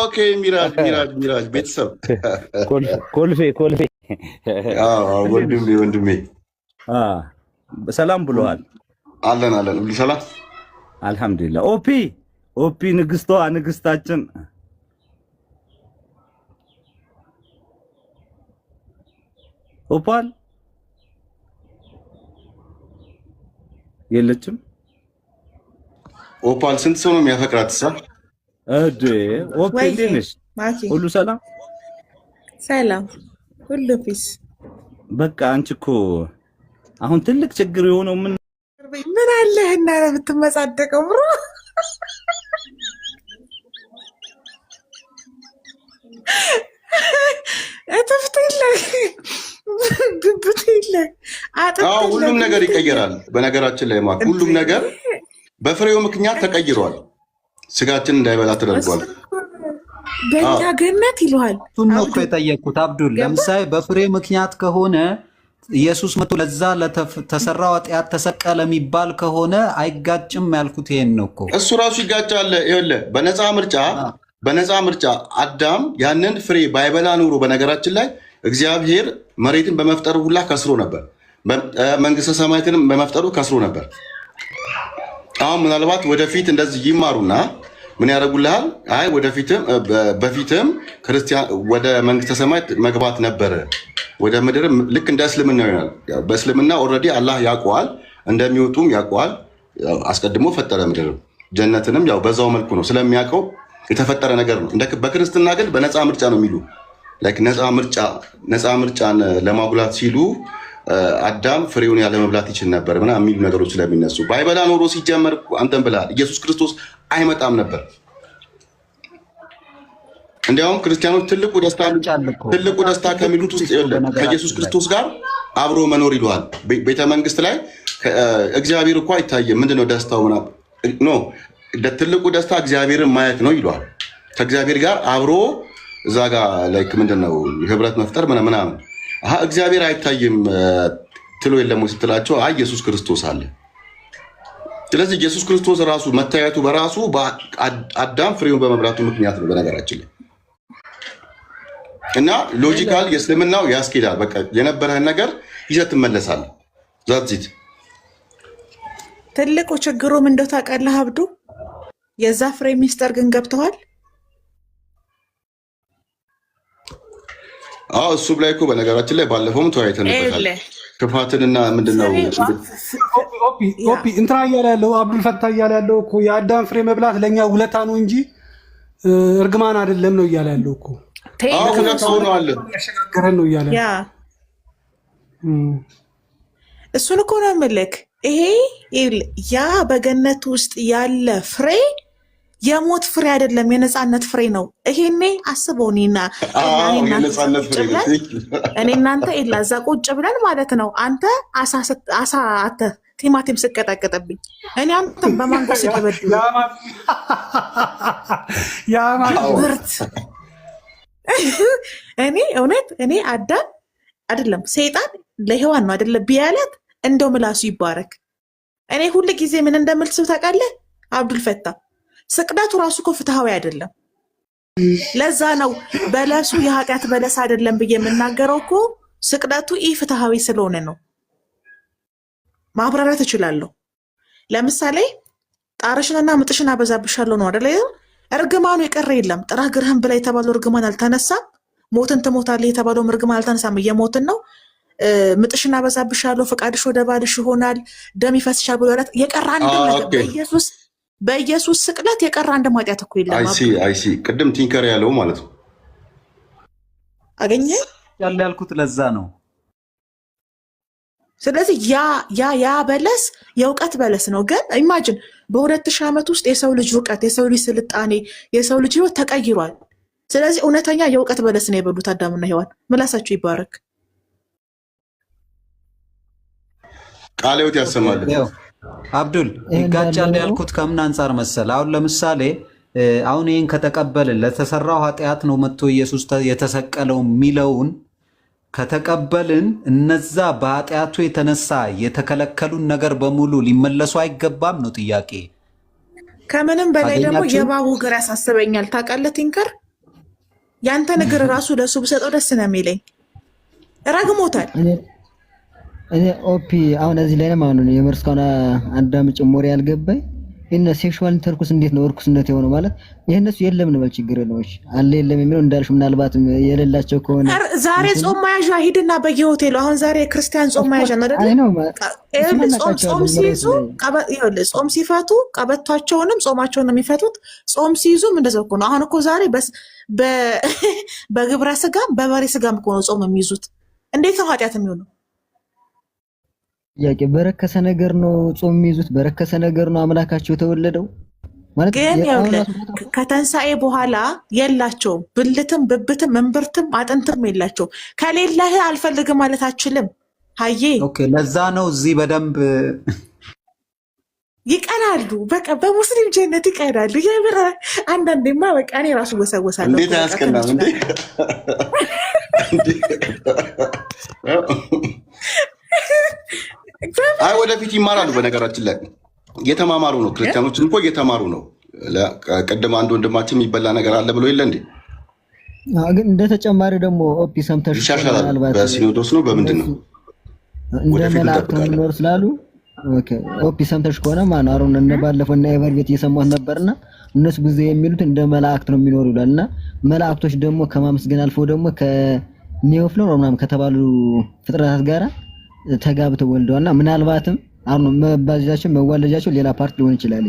ኦኬ ሚራጅ ቤተሰብ ኮልፌ ወንድሜ ሰላም ብሎሃል። አለን ሁሉ ሰላም አልሐምዱሊላህ። ኦፒ ንግስታችን ኦፓል የለችም። ኦፓል ስንት ሰው ነው የሚያፈቅራት? ኦፒ እንዴት ነሽ? ሁሉ ሰላም ሁሉ ፒስ። በቃ አንቺ እኮ አሁን ትልቅ ችግር የሆነው ምን አለህና ነው የምትመጻደቀው? ብሮ ሁሉም ነገር ይቀየራል። በነገራችን ላይ ማክ ሁሉም ነገር በፍሬው ምክንያት ተቀይሯል። ስጋችን እንዳይበላ ተደርጓል። በእኛ ገነት ይለዋል። እሱን ነው እኮ የጠየቅኩት አብዱል። ለምሳሌ በፍሬ ምክንያት ከሆነ ኢየሱስ መጥቶ ለዛ ለተሰራው ኃጢአት ተሰቀለ የሚባል ከሆነ አይጋጭም ያልኩት ይሄን ነው እኮ። እሱ ራሱ ይጋጫል። ይኸውልህ በነፃ ምርጫ አዳም ያንን ፍሬ ባይበላ ኑሮ በነገራችን ላይ እግዚአብሔር መሬትን በመፍጠሩ ሁላ ከስሮ ነበር። መንግስተ ሰማያትንም በመፍጠሩ ከስሮ ነበር። አሁን ምናልባት ወደፊት እንደዚህ ይማሩና ምን ያደርጉልሃል? አይ በፊትም ክርስቲያን ወደ መንግስተ ሰማያት መግባት ነበረ፣ ወደ ምድር ልክ እንደ እስልምና ይሆናል። በእስልምና ኦልሬዲ አላህ ያውቀዋል፣ እንደሚወጡም ያውቀዋል። አስቀድሞ ፈጠረ ምድር ጀነትንም ያው በዛው መልኩ ነው ስለሚያውቀው የተፈጠረ ነገር ነው። በክርስትና ግን በነፃ ምርጫ ነው የሚሉ ነፃ ምርጫን ለማጉላት ሲሉ አዳም ፍሬውን ያለ መብላት ይችል ነበር ምናምን የሚሉ ነገሮች ስለሚነሱ ባይበላ ኖሮ ሲጀመር አንተን ብለሃል ኢየሱስ ክርስቶስ አይመጣም ነበር። እንዲያውም ክርስቲያኖች ትልቁ ደስታ ከሚሉት ውስጥ ከኢየሱስ ክርስቶስ ጋር አብሮ መኖር ይለዋል። ቤተ መንግስት ላይ እግዚአብሔር እኮ አይታየም፣ ምንድነው ደስታው? ትልቁ ደስታ እግዚአብሔርን ማየት ነው ይለዋል። ከእግዚአብሔር ጋር አብሮ እዛ ጋር ላይክ ምንድነው ህብረት መፍጠር ምናምን። እግዚአብሔር አይታይም ትሎ የለም ስትላቸው ኢየሱስ ክርስቶስ አለ። ስለዚህ ኢየሱስ ክርስቶስ ራሱ መታየቱ በራሱ አዳም ፍሬውን በመብላቱ ምክንያት ነው በነገራችን ላይ። እና ሎጂካል የእስልምናው ያስኬዳል። በቃ የነበረህን ነገር ይዘህ ትመለሳለህ። ዛዚት ትልቁ ችግሩ ምን እንደው ታውቃለህ አብዱ? የዛ ፍሬ ሚስጥር ግን ገብተዋል። እሱ ላይ እኮ በነገራችን ላይ ባለፈውም ተወያይተንበታል። ክፋትንና ምንድነው ኦፒ እንትና እያለ ያለው አብዱል ፈታ እያለ ያለው እኮ የአዳም ፍሬ መብላት ለእኛ ውለታ ነው እንጂ እርግማን አይደለም ነው እያለ ያለው እኮ። ያሸጋገረን ነው እያለ እሱን እኮ ነው የምልህ። ይሄ ያ በገነት ውስጥ ያለ ፍሬ የሞት ፍሬ አይደለም፣ የነፃነት ፍሬ ነው። ይሄኔ አስበው እኔ እናንተ እዛ ቁጭ ብለን ማለት ነው። አንተ አሳ ቲማቲም ስቀጠቅጥብኝ እኔ አንተም በማንጎ ስደበድብ ብርት እኔ አዳም አይደለም ሰይጣን ለሔዋን ነው አይደለም ቢያለት እንደው ምላሱ ይባረክ። እኔ ሁሉ ጊዜ ምን እንደምልስብ ታውቃለህ አብዱል ፈታ? ስቅዳቱ ራሱ እኮ ፍትሃዊ አይደለም። ለዛ ነው በለሱ የኃጢአት በለስ አይደለም ብዬ የምናገረው እኮ ስቅዳቱ ፍትሃዊ ስለሆነ ነው። ማብራራት እችላለሁ። ለምሳሌ ጣርሽንና ምጥሽን አበዛብሻለሁ ነው አይደል? እርግማኑ የቀረ የለም። ጥራ ግርህን ብላ የተባለው እርግማን አልተነሳም። ሞትን ትሞታለህ የተባለው እርግማን አልተነሳም። እየሞትን ነው። ምጥሽን አበዛብሻለሁ፣ ፈቃድሽ ወደ ባልሽ ይሆናል፣ ደም ይፈስሻል ብሎ የቀረ አንድም ነገር በኢየሱስ ስቅለት የቀረ አንድ ኃጢአት እኮ የለም። አይሲ ቅድም ቲንከር ያለው ማለት ነው አገኘ ያለ ያልኩት ለዛ ነው። ስለዚህ ያ በለስ የእውቀት በለስ ነው። ግን ኢማጅን በ2000 ዓመት ውስጥ የሰው ልጅ እውቀት፣ የሰው ልጅ ስልጣኔ፣ የሰው ልጅ ህይወት ተቀይሯል። ስለዚህ እውነተኛ የእውቀት በለስ ነው የበሉት አዳምና ሔዋን። ምላሳቸው ይባረክ። ቃለ ሕይወት ያሰማል። አብዱል ይጋጫል ያልኩት ከምን አንጻር መሰል? አሁን ለምሳሌ አሁን ይህን ከተቀበልን ለተሰራው ኃጢአት ነው መጥቶ ኢየሱስ የተሰቀለው የሚለውን ከተቀበልን እነዛ በኃጢአቱ የተነሳ የተከለከሉን ነገር በሙሉ ሊመለሱ አይገባም ነው ጥያቄ። ከምንም በላይ ደግሞ የእባቡ እግር ያሳስበኛል። ታውቃለህ ቲንከር፣ ያንተ እግር ራሱ ለሱ ብሰጠው ደስ ነው የሚለኝ። ረግሞታል። እኔ ኦፒ አሁን እዚህ ላይ ነው ማለት ነው የምርስ ከሆነ አዳምጭ ሞሪ ያልገባኝ እና ሴክሹዋል ኢንተርኮርስ እንዴት ነው እርኩስነት የሆነው? ማለት ይሄነሱ የለም ነው ችግር የለውም። እሺ አለ የለም የሚለው እንዳልሽ ምናልባት የሌላቸው ከሆነ ዛሬ ጾም መያዣ ሂድና በየሆቴሉ አሁን ዛሬ ክርስቲያን ጾም መያዣ ነው አይደል? ጾም ሲይዙ ጾም ሲፈቱ ቀበቷቸውንም ጾማቸውን የሚፈቱት ጾም ሲይዙም እንደዛው እኮ ነው። አሁን እኮ ዛሬ በግብረ ስጋም በበሬ ስጋም እኮ ነው ጾም የሚይዙት። እንዴት ነው ኃጢአት የሚሆነው? ያቄ በረከሰ ነገር ነው ጾም የሚይዙት፣ በረከሰ ነገር ነው አምላካቸው የተወለደው ማለት ግን ከተንሳኤ በኋላ የላቸውም። ብልትም ብብትም እምብርትም አጥንትም የላቸውም። ከሌለህ አልፈልግም ማለት አችልም። ሀዬ ኦኬ፣ ለዛ ነው እዚህ በደንብ ይቀናሉ። በቃ በሙስሊም ጀነት ይቀናሉ። የምር አንዳንዴማ በቃ እኔ ራሱ ወሰወሳለሁ። እንዴት አያስቀናም እንዴ? አይ ወደፊት ይማራሉ። በነገራችን ላይ እየተማማሩ ነው። ክርስቲያኖችን እኮ እየተማሩ ነው። ቀደም አንድ ወንድማችን የሚበላ ነገር አለ ብሎ የለ እንዴ? ግን እንደ ተጨማሪ ደግሞ ኦፒ ሰምተሽ ይሻሻላል። በሲኖዶስ ነው በምንድን ነው እንደ መላእክት ነው የሚኖር ስላሉ ኦኬ ኦፒ ሰምተሽ ከሆነ ማን አሮን እና ባለፈው እና ኤቨርቤት እየሰማሁት ነበርና እነሱ ብዙ የሚሉት እንደ መላእክት ነው የሚኖሩ ይላልና መላእክቶች ደግሞ ከማመስገን አልፎ ደግሞ ከኒዮፍሎ ነው ምናምን ከተባሉ ፍጥረታት ጋራ ተጋብተው ወልደውና ምናልባትም አሁን መባጃቸው መዋለጃቸው ሌላ ፓርት ሊሆን ይችላል።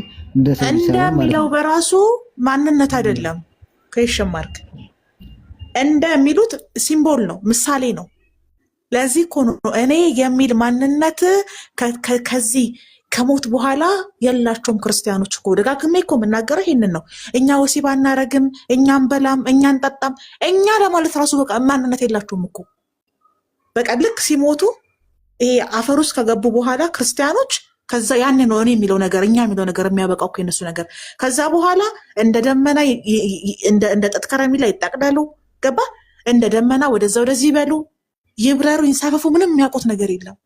እንደሚለው በራሱ ማንነት አይደለም። ከይሸማርክ እንደሚሉት ሲምቦል ነው፣ ምሳሌ ነው። ለዚህ እኮ ነው እኔ የሚል ማንነት ከዚህ ከሞት በኋላ የላቸውም ክርስቲያኖች እኮ። ደጋግሜ እኮ የምናገረው ይሄንን ነው። እኛ ወሲብ አናረግም፣ እኛ አንበላም፣ እኛ አንጠጣም፣ እኛ ለማለት ራሱ በቃ ማንነት የላቸውም እኮ። በቃ ልክ ሲሞቱ ይሄ አፈር ውስጥ ከገቡ በኋላ ክርስቲያኖች ከዛ ያን ነው እኔ የሚለው ነገር እኛ የሚለው ነገር የሚያበቃው እኮ የነሱ ነገር። ከዛ በኋላ እንደ ደመና እንደ ጥጥ ከረሜላ ይጠቅለሉ፣ ገባ እንደ ደመና ወደዛ ወደዚህ ይበሉ፣ ይብረሩ፣ ይንሳፈፉ። ምንም የሚያውቁት ነገር የለም።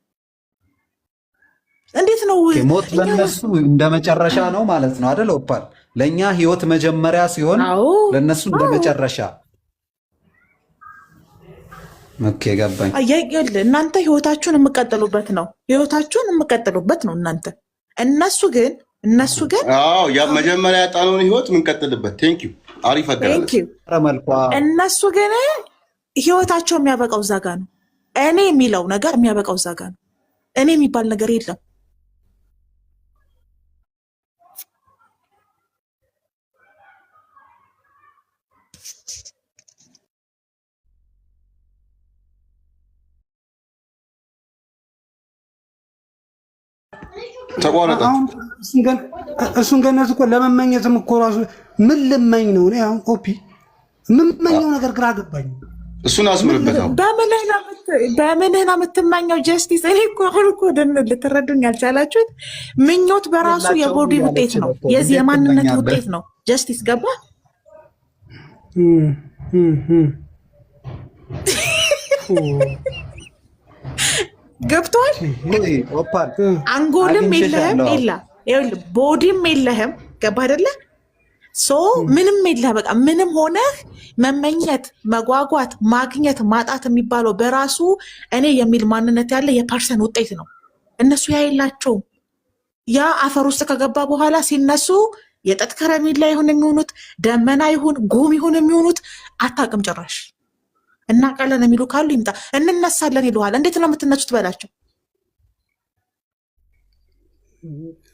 እንዴት ነው ሞት ለነሱ እንደ መጨረሻ ነው ማለት ነው አይደል? ኦፓል ለእኛ ህይወት መጀመሪያ ሲሆን ለነሱ እንደ መጨረሻ። ኦኬ ገባኝ። አያይል እናንተ ህይወታችሁን የምቀጥሉበት ነው፣ ህይወታችሁን የምቀጥሉበት ነው እናንተ። እነሱ ግን አዎ ያ መጀመሪያ ያጣነውን ህይወት የምንቀጥልበት። ቴንክ ዩ አሪፍ አገላለጽ። እነሱ ግን ህይወታቸው የሚያበቃው እዛ ጋ ነው። እኔ የሚለው ነገር የሚያበቃው እዛ ጋ ነው። እኔ የሚባል ነገር የለም። ተቋረጠ። እሱን ገነት እኮ ለመመኘትም እኮ ራሱ ምን ልመኝ ነው? እኔ አሁን ኦፒ የምመኘው ነገር ግራ ገባኝ። እሱን አስምርበት። በምንህ ነው የምትመኘው? ጀስቲስ እኔ እኮ አሁን እኮ ልትረዱኝ ያልቻላችሁት ምኞት በራሱ የቦዲ ውጤት ነው፣ የዚህ የማንነት ውጤት ነው። ጀስቲስ ገባ ገብቷል። አንጎልም የለህም ቦዲም የለህም። ገባ አይደለ? ምንም የለህ። በቃ ምንም ሆነህ መመኘት፣ መጓጓት፣ ማግኘት፣ ማጣት የሚባለው በራሱ እኔ የሚል ማንነት ያለ የፐርሰን ውጤት ነው። እነሱ ያ የላቸውም። ያ አፈር ውስጥ ከገባ በኋላ ሲነሱ የጥጥ ከረሜላ ይሁን የሚሆኑት ደመና ይሁን ጉም ይሁን የሚሆኑት አታውቅም ጭራሽ። እናውቃለን የሚሉ ካሉ ይምጣ፣ እንነሳለን ይሉሃል። እንዴት ነው የምትነሱት በላቸው።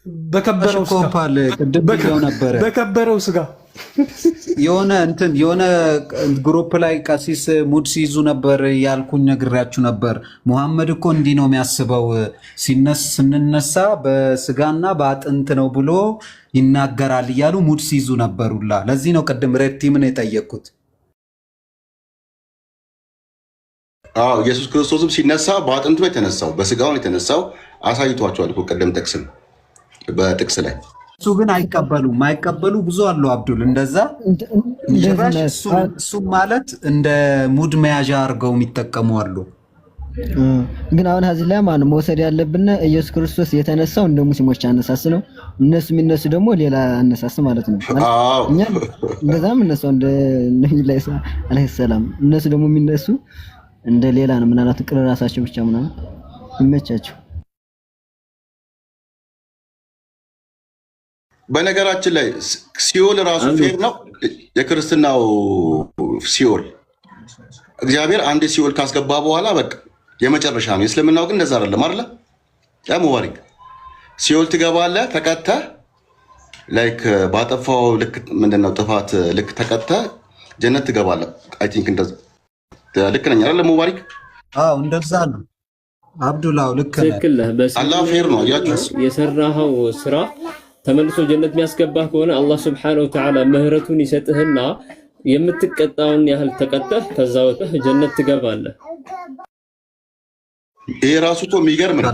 በከበረው ስጋ የሆነ ግሩፕ ላይ ቀሲስ ሙድ ሲይዙ ነበር ያልኩኝ ነግራችሁ ነበር። ሙሐመድ እኮ እንዲህ ነው የሚያስበው፣ ስንነሳ በስጋና በአጥንት ነው ብሎ ይናገራል እያሉ ሙድ ሲይዙ ነበሩላ። ለዚህ ነው ቅድም ሬቲምን የጠየቅኩት። ኢየሱስ ክርስቶስም ሲነሳ በአጥንቱ ነው የተነሳው፣ በስጋው ነው የተነሳው። አሳይቷቸዋል እኮ ቀደም በጥቅስ ላይ። እሱ ግን አይቀበሉ ብዙ አሉ። አብዱል እንደዛ እሱ ማለት እንደ ሙድ መያዣ አድርገው የሚጠቀሙ አሉ። ግን አሁን እዚህ ላይ ማን መውሰድ ያለብን ኢየሱስ ክርስቶስ የተነሳው እንደ ሙስሊሞች አነሳስ ነው። እነሱ የሚነሱ ደግሞ ሌላ አነሳስ ማለት ነው። እኛ እንደዛም እነሱ እንደ ነብዩ ላይ አለይሂ ሰላም እነሱ ደግሞ የሚነሱ እንደ ሌላ ነው። ምናልባት ቅር ራሳቸው ብቻ ምናምን ይመቻቸው። በነገራችን ላይ ሲኦል ራሱ ፌር ነው። የክርስትናው ሲኦል እግዚአብሔር አንድ ሲኦል ካስገባ በኋላ በቃ የመጨረሻ ነው። የእስልምናው ግን እንደዛ አይደለም አይደለ? ያ ሙባሪክ ሲኦል ትገባለህ ተቀተህ ላይክ ባጠፋው ልክ ምንድነው ጥፋት ልክ ተቀተህ ጀነት ትገባለህ። አይ ቲንክ እንደዛ ልክ ነኝ አይደለ ሙባሪክ? አዎ እንደዛ ነው አብዱላህ፣ ልክ ነህ። አላህ ፌር ነው። አያችሁ የሰራኸው ስራ ተመልሶ ጀነት የሚያስገባህ ከሆነ አላህ Subhanahu Wa Ta'ala ምህረቱን ይሰጥህና የምትቀጣውን ያህል ተቀጣህ ከዛ ወጥተህ ጀነት ትገባለህ። ይሄ ራሱ እኮ የሚገርም ነው።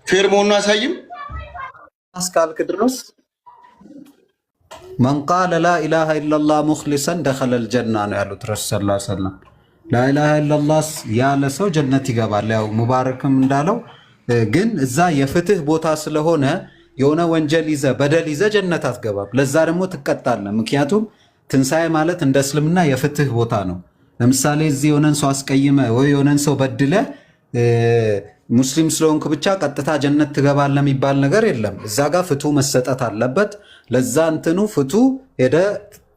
ፌር መሆኑን አያሳይም? እስካልክ ድረስ መን ቃለ ላ ኢላሃ ኢለላህ ሙኽሊሰን ደኸለል ጀና ነው ያሉት ረሱል ሰለላሁ ዐለይሂ ወሰለም። ላ ኢላሃ ኢለላህ ያለ ሰው ጀነት ይገባል። ያው ሙባረክም እንዳለው ግን እዛ የፍትህ ቦታ ስለሆነ የሆነ ወንጀል ይዘ በደል ይዘ ጀነት አትገባም። ለዛ ደግሞ ትቀጣለህ። ምክንያቱም ትንሣኤ ማለት እንደ እስልምና የፍትህ ቦታ ነው። ለምሳሌ እዚህ የሆነን ሰው አስቀይመ ወይ የሆነን ሰው በድለ ሙስሊም ስለሆንክ ብቻ ቀጥታ ጀነት ትገባለህ የሚባል ነገር የለም። እዛ ጋር ፍትሁ መሰጠት አለበት። ለዛ እንትኑ ፍትሁ ሄደ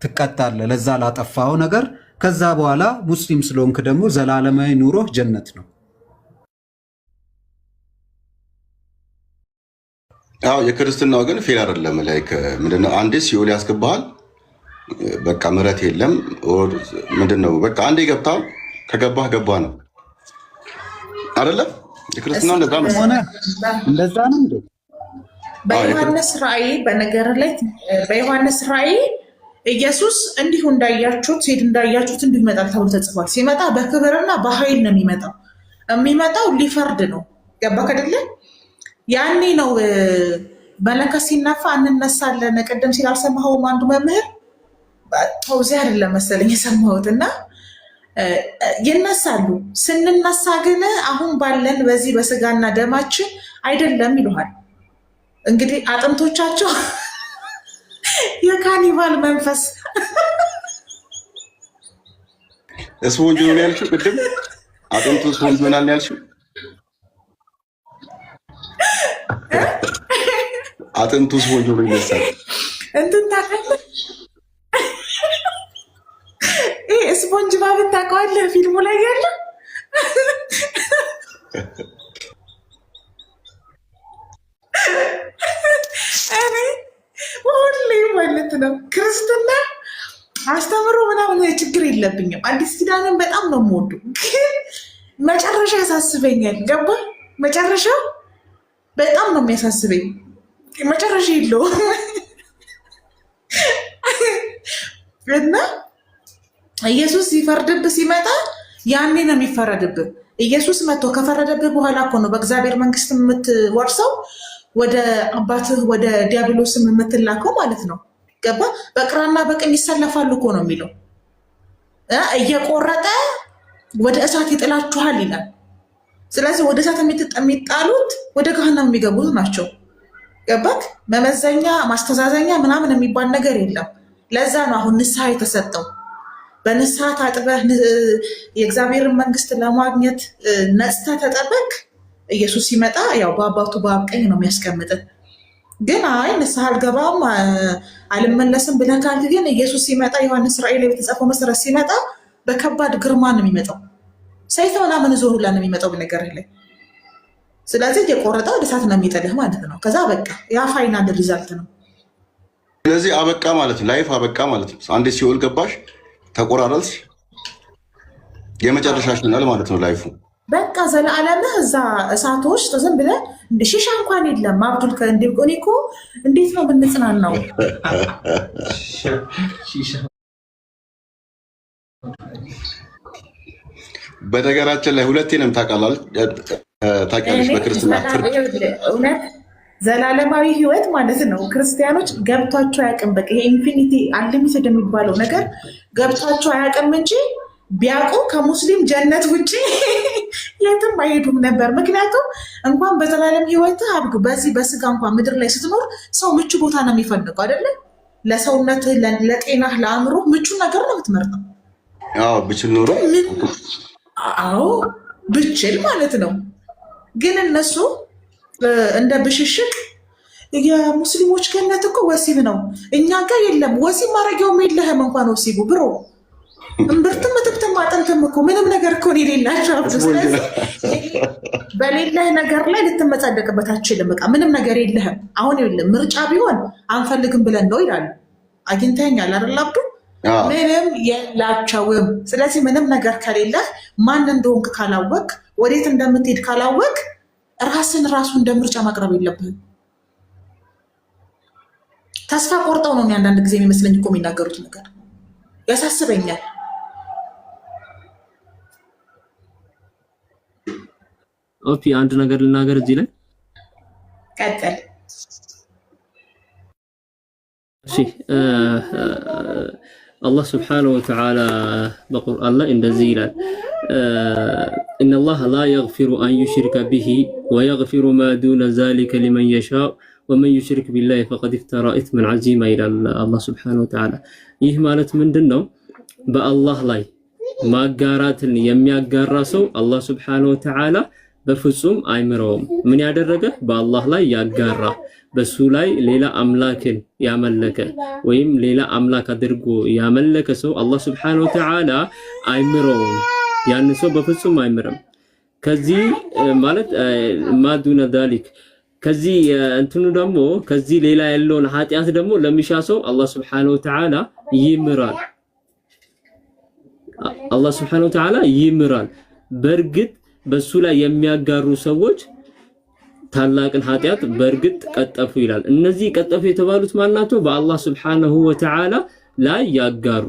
ትቀጣለህ ለዛ ላጠፋው ነገር። ከዛ በኋላ ሙስሊም ስለሆንክ ደግሞ ዘላለማዊ ኑሮህ ጀነት ነው። አዎ የክርስትናው ግን ፌር አይደለም። ላይክ ምንድነው አንዴ ሲኦል ያስገባሃል፣ በቃ ምሕረት የለም። ምንድነው በቃ አንዴ ገብታል፣ ከገባህ ገባ ነው አይደለም? የክርስትናው እንደዛ ነው። እንደዛ ነው እንዴ? በዮሐንስ ራእይ በነገር ላይ በዮሐንስ ራእይ ኢየሱስ እንዲሁ እንዳያችሁት ሲሄድ እንዳያችሁት እንዲሁ ይመጣል ተብሎ ተጽፏል። ሲመጣ በክብርና በኃይል ነው የሚመጣው። የሚመጣው ሊፈርድ ነው። ገባህ አይደለ? ያኔ ነው መለከት ሲነፋ እንነሳለን። ቀደም ሲል አልሰማኸውም? አንዱ መምህር ተውዚ አይደለም መሰለኝ የሰማሁት እና ይነሳሉ። ስንነሳ ግን አሁን ባለን በዚህ በስጋና ደማችን አይደለም ይሉሃል። እንግዲህ አጥንቶቻቸው የካኒቫል መንፈስ ስፖንጅ ነው ያልሽው ቅድም። አጥንቱ ስፖንጅ ሆናል ያልሽው አጥንቱ ስፖንጅ ነው ይነሳል። እንትን ታውቃለህ? ስፖንጅ ባብን ታውቀዋለህ? ፊልሙ ላይ ያለ ሁሌ ማለት ነው ክርስትና አስተምሮ ምናምን ችግር የለብኝም። አዲስ ኪዳንን በጣም ነው የምወደው፣ ግን መጨረሻ ያሳስበኛል። ገባ? መጨረሻ በጣም ነው የሚያሳስበኝ። መጨረሻ የለውም እና ኢየሱስ ሲፈርድብህ ሲመጣ ያኔ ነው የሚፈረድብህ። ኢየሱስ መጥቶ ከፈረደብህ በኋላ እኮ ነው በእግዚአብሔር መንግስት የምትወርሰው፣ ወደ አባትህ ወደ ዲያብሎስም የምትላከው ማለት ነው። ገባ? በግራና በቀኝ ይሰለፋሉ እኮ ነው የሚለው። እየቆረጠ ወደ እሳት ይጥላችኋል ይላል። ስለዚህ ወደ እሳት የሚጣሉት ወደ ገሃነም የሚገቡት ናቸው። ገባክ? መመዘኛ ማስተዛዘኛ ምናምን የሚባል ነገር የለም። ለዛ ነው አሁን ንስሐ የተሰጠው። በንስሐ ታጥበህ የእግዚአብሔርን መንግስት ለማግኘት ነጽተህ ተጠበቅ። ኢየሱስ ሲመጣ ያው በአባቱ በአብ ቀኝ ነው የሚያስቀምጥን። ግን አይ ንስሐ አልገባም አልመለስም ብለህ ካልክ ግን ኢየሱስ ሲመጣ ዮሐንስ ራእይ ላይ በተጻፈው መሰረት ሲመጣ በከባድ ግርማ ነው የሚመጣው። ሰይፍ ምናምን ዞር ሁላ ነው የሚመጣው። በነገርህ ላይ ስለዚህ የቆረጠ ወደ እሳት ነው የሚጥልህ ማለት ነው። ከዛ በቃ ያ ፋይናል ሪዛልት ነው። ስለዚህ አበቃ ማለት ነው። ላይፍ አበቃ ማለት ነው። አንዴ ሲኦል ገባሽ ተቆራረልሽ የመጨረሻሽ ይሆናል ማለት ነው ላይፉ። በቃ ዘላለምህ እዛ እሳት ውስጥ ዝም ብለህ ሺሻ እንኳን የለም። አብዱል ከእንዲቆኒ እኮ እንዴት ነው ብንጽናናው? በነገራችን ላይ ሁለቴንም ታውቂያለሽ በክርስትና እውነት ዘላለማዊ ህይወት ማለት ነው። ክርስቲያኖች ገብቷቸው አያውቅም። በቃ ይሄ ኢንፊኒቲ አንሊሚትድ የሚባለው ነገር ገብቷቸው አያውቅም እንጂ ቢያውቁ ከሙስሊም ጀነት ውጭ የትም አይሄዱም ነበር። ምክንያቱም እንኳን በዘላለም ህይወት አብዱ በዚህ በስጋ እንኳን ምድር ላይ ስትኖር ሰው ምቹ ቦታ ነው የሚፈልገው አይደለ? ለሰውነት፣ ለጤናህ፣ ለአእምሮ ምቹ ነገር ነው የምትመርጠው። ብችል ኖሮ ብችል ማለት ነው። ግን እነሱ እንደ ብሽሽቅ የሙስሊሞች ገነት እኮ ወሲብ ነው፣ እኛ ጋር የለም። ወሲብ ማድረጊያውም የለህም እንኳን ወሲቡ ብሮ እምብርትም እትብትም አጥንትም እኮ ምንም ነገር እኮ የሌላቸው። ስለዚህ በሌለህ ነገር ላይ ልትመጻደቅበት አትችልም። በቃ ምንም ነገር የለህም። አሁን የለም ምርጫ ቢሆን አንፈልግም ብለን ነው ይላሉ። አግኝተኸኛል አይደል አብዱ? ምንም የላቸውም። ስለዚህ ምንም ነገር ከሌለህ ማን እንደሆንክ ካላወቅ፣ ወዴት እንደምትሄድ ካላወቅ ራስን ራሱ እንደ ምርጫ ማቅረብ የለብህም። ተስፋ ቆርጠው ነው አንዳንድ ጊዜ የሚመስለኝ እኮ የሚናገሩት ነገር ያሳስበኛል። ኦኬ አንድ ነገር ልናገር እዚህ ላይ ቀጥል። እሺ አላህ ስብሓነሁ ወተዓላ በቁርአን ላይ እንደዚህ ይላል ኢነላህ ላ የግፊሩ አን ዩሽሪከ ቢሂ ወየግፊሩ ማ ዱነ ዛሊከ ሊመን የሻእ ወመን ዩሽሪክ ቢላሂ ፈቀድ ኢፍተራ ኢስመን ዐዚማ ይላል አላህ ስብሓነሁ ወተዓላ። ይህ ማለት ምንድን ነው? በአላህ ላይ ማጋራትን የሚያጋራ ሰው አላህ ስብሓነሁ ወተዓላ በፍጹም አይምረውም። ምን ያደረገ? በአላህ ላይ ያጋራ፣ በሱ ላይ ሌላ አምላክን ያመለከ ወይም ሌላ አምላክ አድርጎ ያመለከ ሰው አላህ ስብሓነሁ ወተዓላ አይምረውም። ያን ሰው በፍጹም አይምረም። ከዚህ ማለት ማዱነ ዛሊክ ከዚህ እንትኑ ደግሞ ከዚህ ሌላ ያለውን ኃጢአት ደግሞ ለሚሻ ሰው አላህ ስብሓነሁ ወተዓላ ይምራል። አላህ ስብሓነሁ ወተዓላ ይምራል። በእርግጥ በሱ ላይ የሚያጋሩ ሰዎች ታላቅን ኃጢአት በእርግጥ ቀጠፉ ይላል። እነዚህ ቀጠፉ የተባሉት ማናቸው? በአላህ ስብሓነሁ ወተዓላ ላይ ያጋሩ።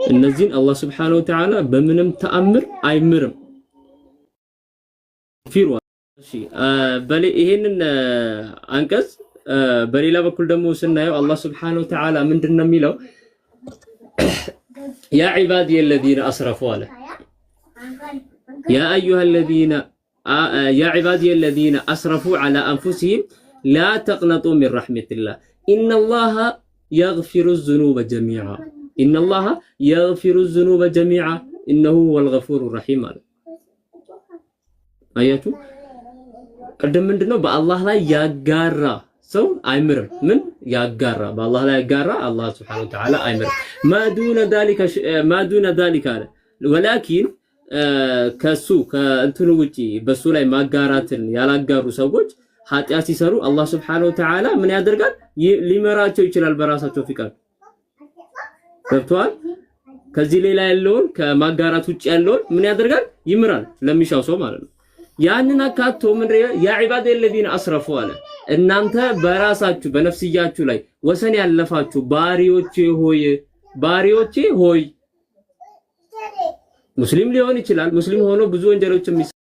እነዚህን አላህ ስብሓነሁ ወተዓላ በምንም ተአምር አይምርም። እሺ ይሄንን አንቀጽ በሌላ በኩል ደግሞ ስናየው አላህ ስብሓነሁ ወተዓላ ምንድነው የሚለው? ያ ዒባዲየ አለዚነ አስረፉ አለ ያ ዒባዲየ አለዚነ አስረፉ ዐላ አንፉሲሂም ላ ተቅነጡ ሚን ረሕመቲላህ ኢነላሃ የግፊሩ ዙኑበ ጀሚዓ ኢነላሃ የግፊሩ ዙኑበ ጀሚዓ ኢነሁ ሁወል ገፉሩ ረሒም አለ። አያችሁ ቅድም ምንድነው? በአላህ ላይ ያጋራ ሰው አይምርም። ምን ያጋራ? በአላህ ላይ ያጋራ አላህ ሱብሓነሁ ወተዓላ አይምርም። ማዱነ ዛሊከ አለ ወላኪን ከሱ ከእንትኑ ውጪ በሱ ላይ ማጋራትን ያላጋሩ ሰዎች ኃጢአት ሲሰሩ አላህ ሱብሓነሁ ወተዓላ ምን ያደርጋል? ሊመራቸው ይችላል በራሳቸው ፍቃድ። ገብቶሃል? ከዚህ ሌላ ያለውን ከማጋራት ውጪ ያለውን ምን ያደርጋል? ይምራል ለሚሻው ሰው ማለት ነው። ያንን አካቶ ያ ዒባዲ አለዚነ አስረፉ አለ እናንተ በራሳችሁ በነፍስያችሁ ላይ ወሰን ያለፋችሁ ባሪዎቼ ሆይ ሙስሊም ሊሆን ይችላል። ሙስሊም ሆኖ ብዙ ወንጀሎች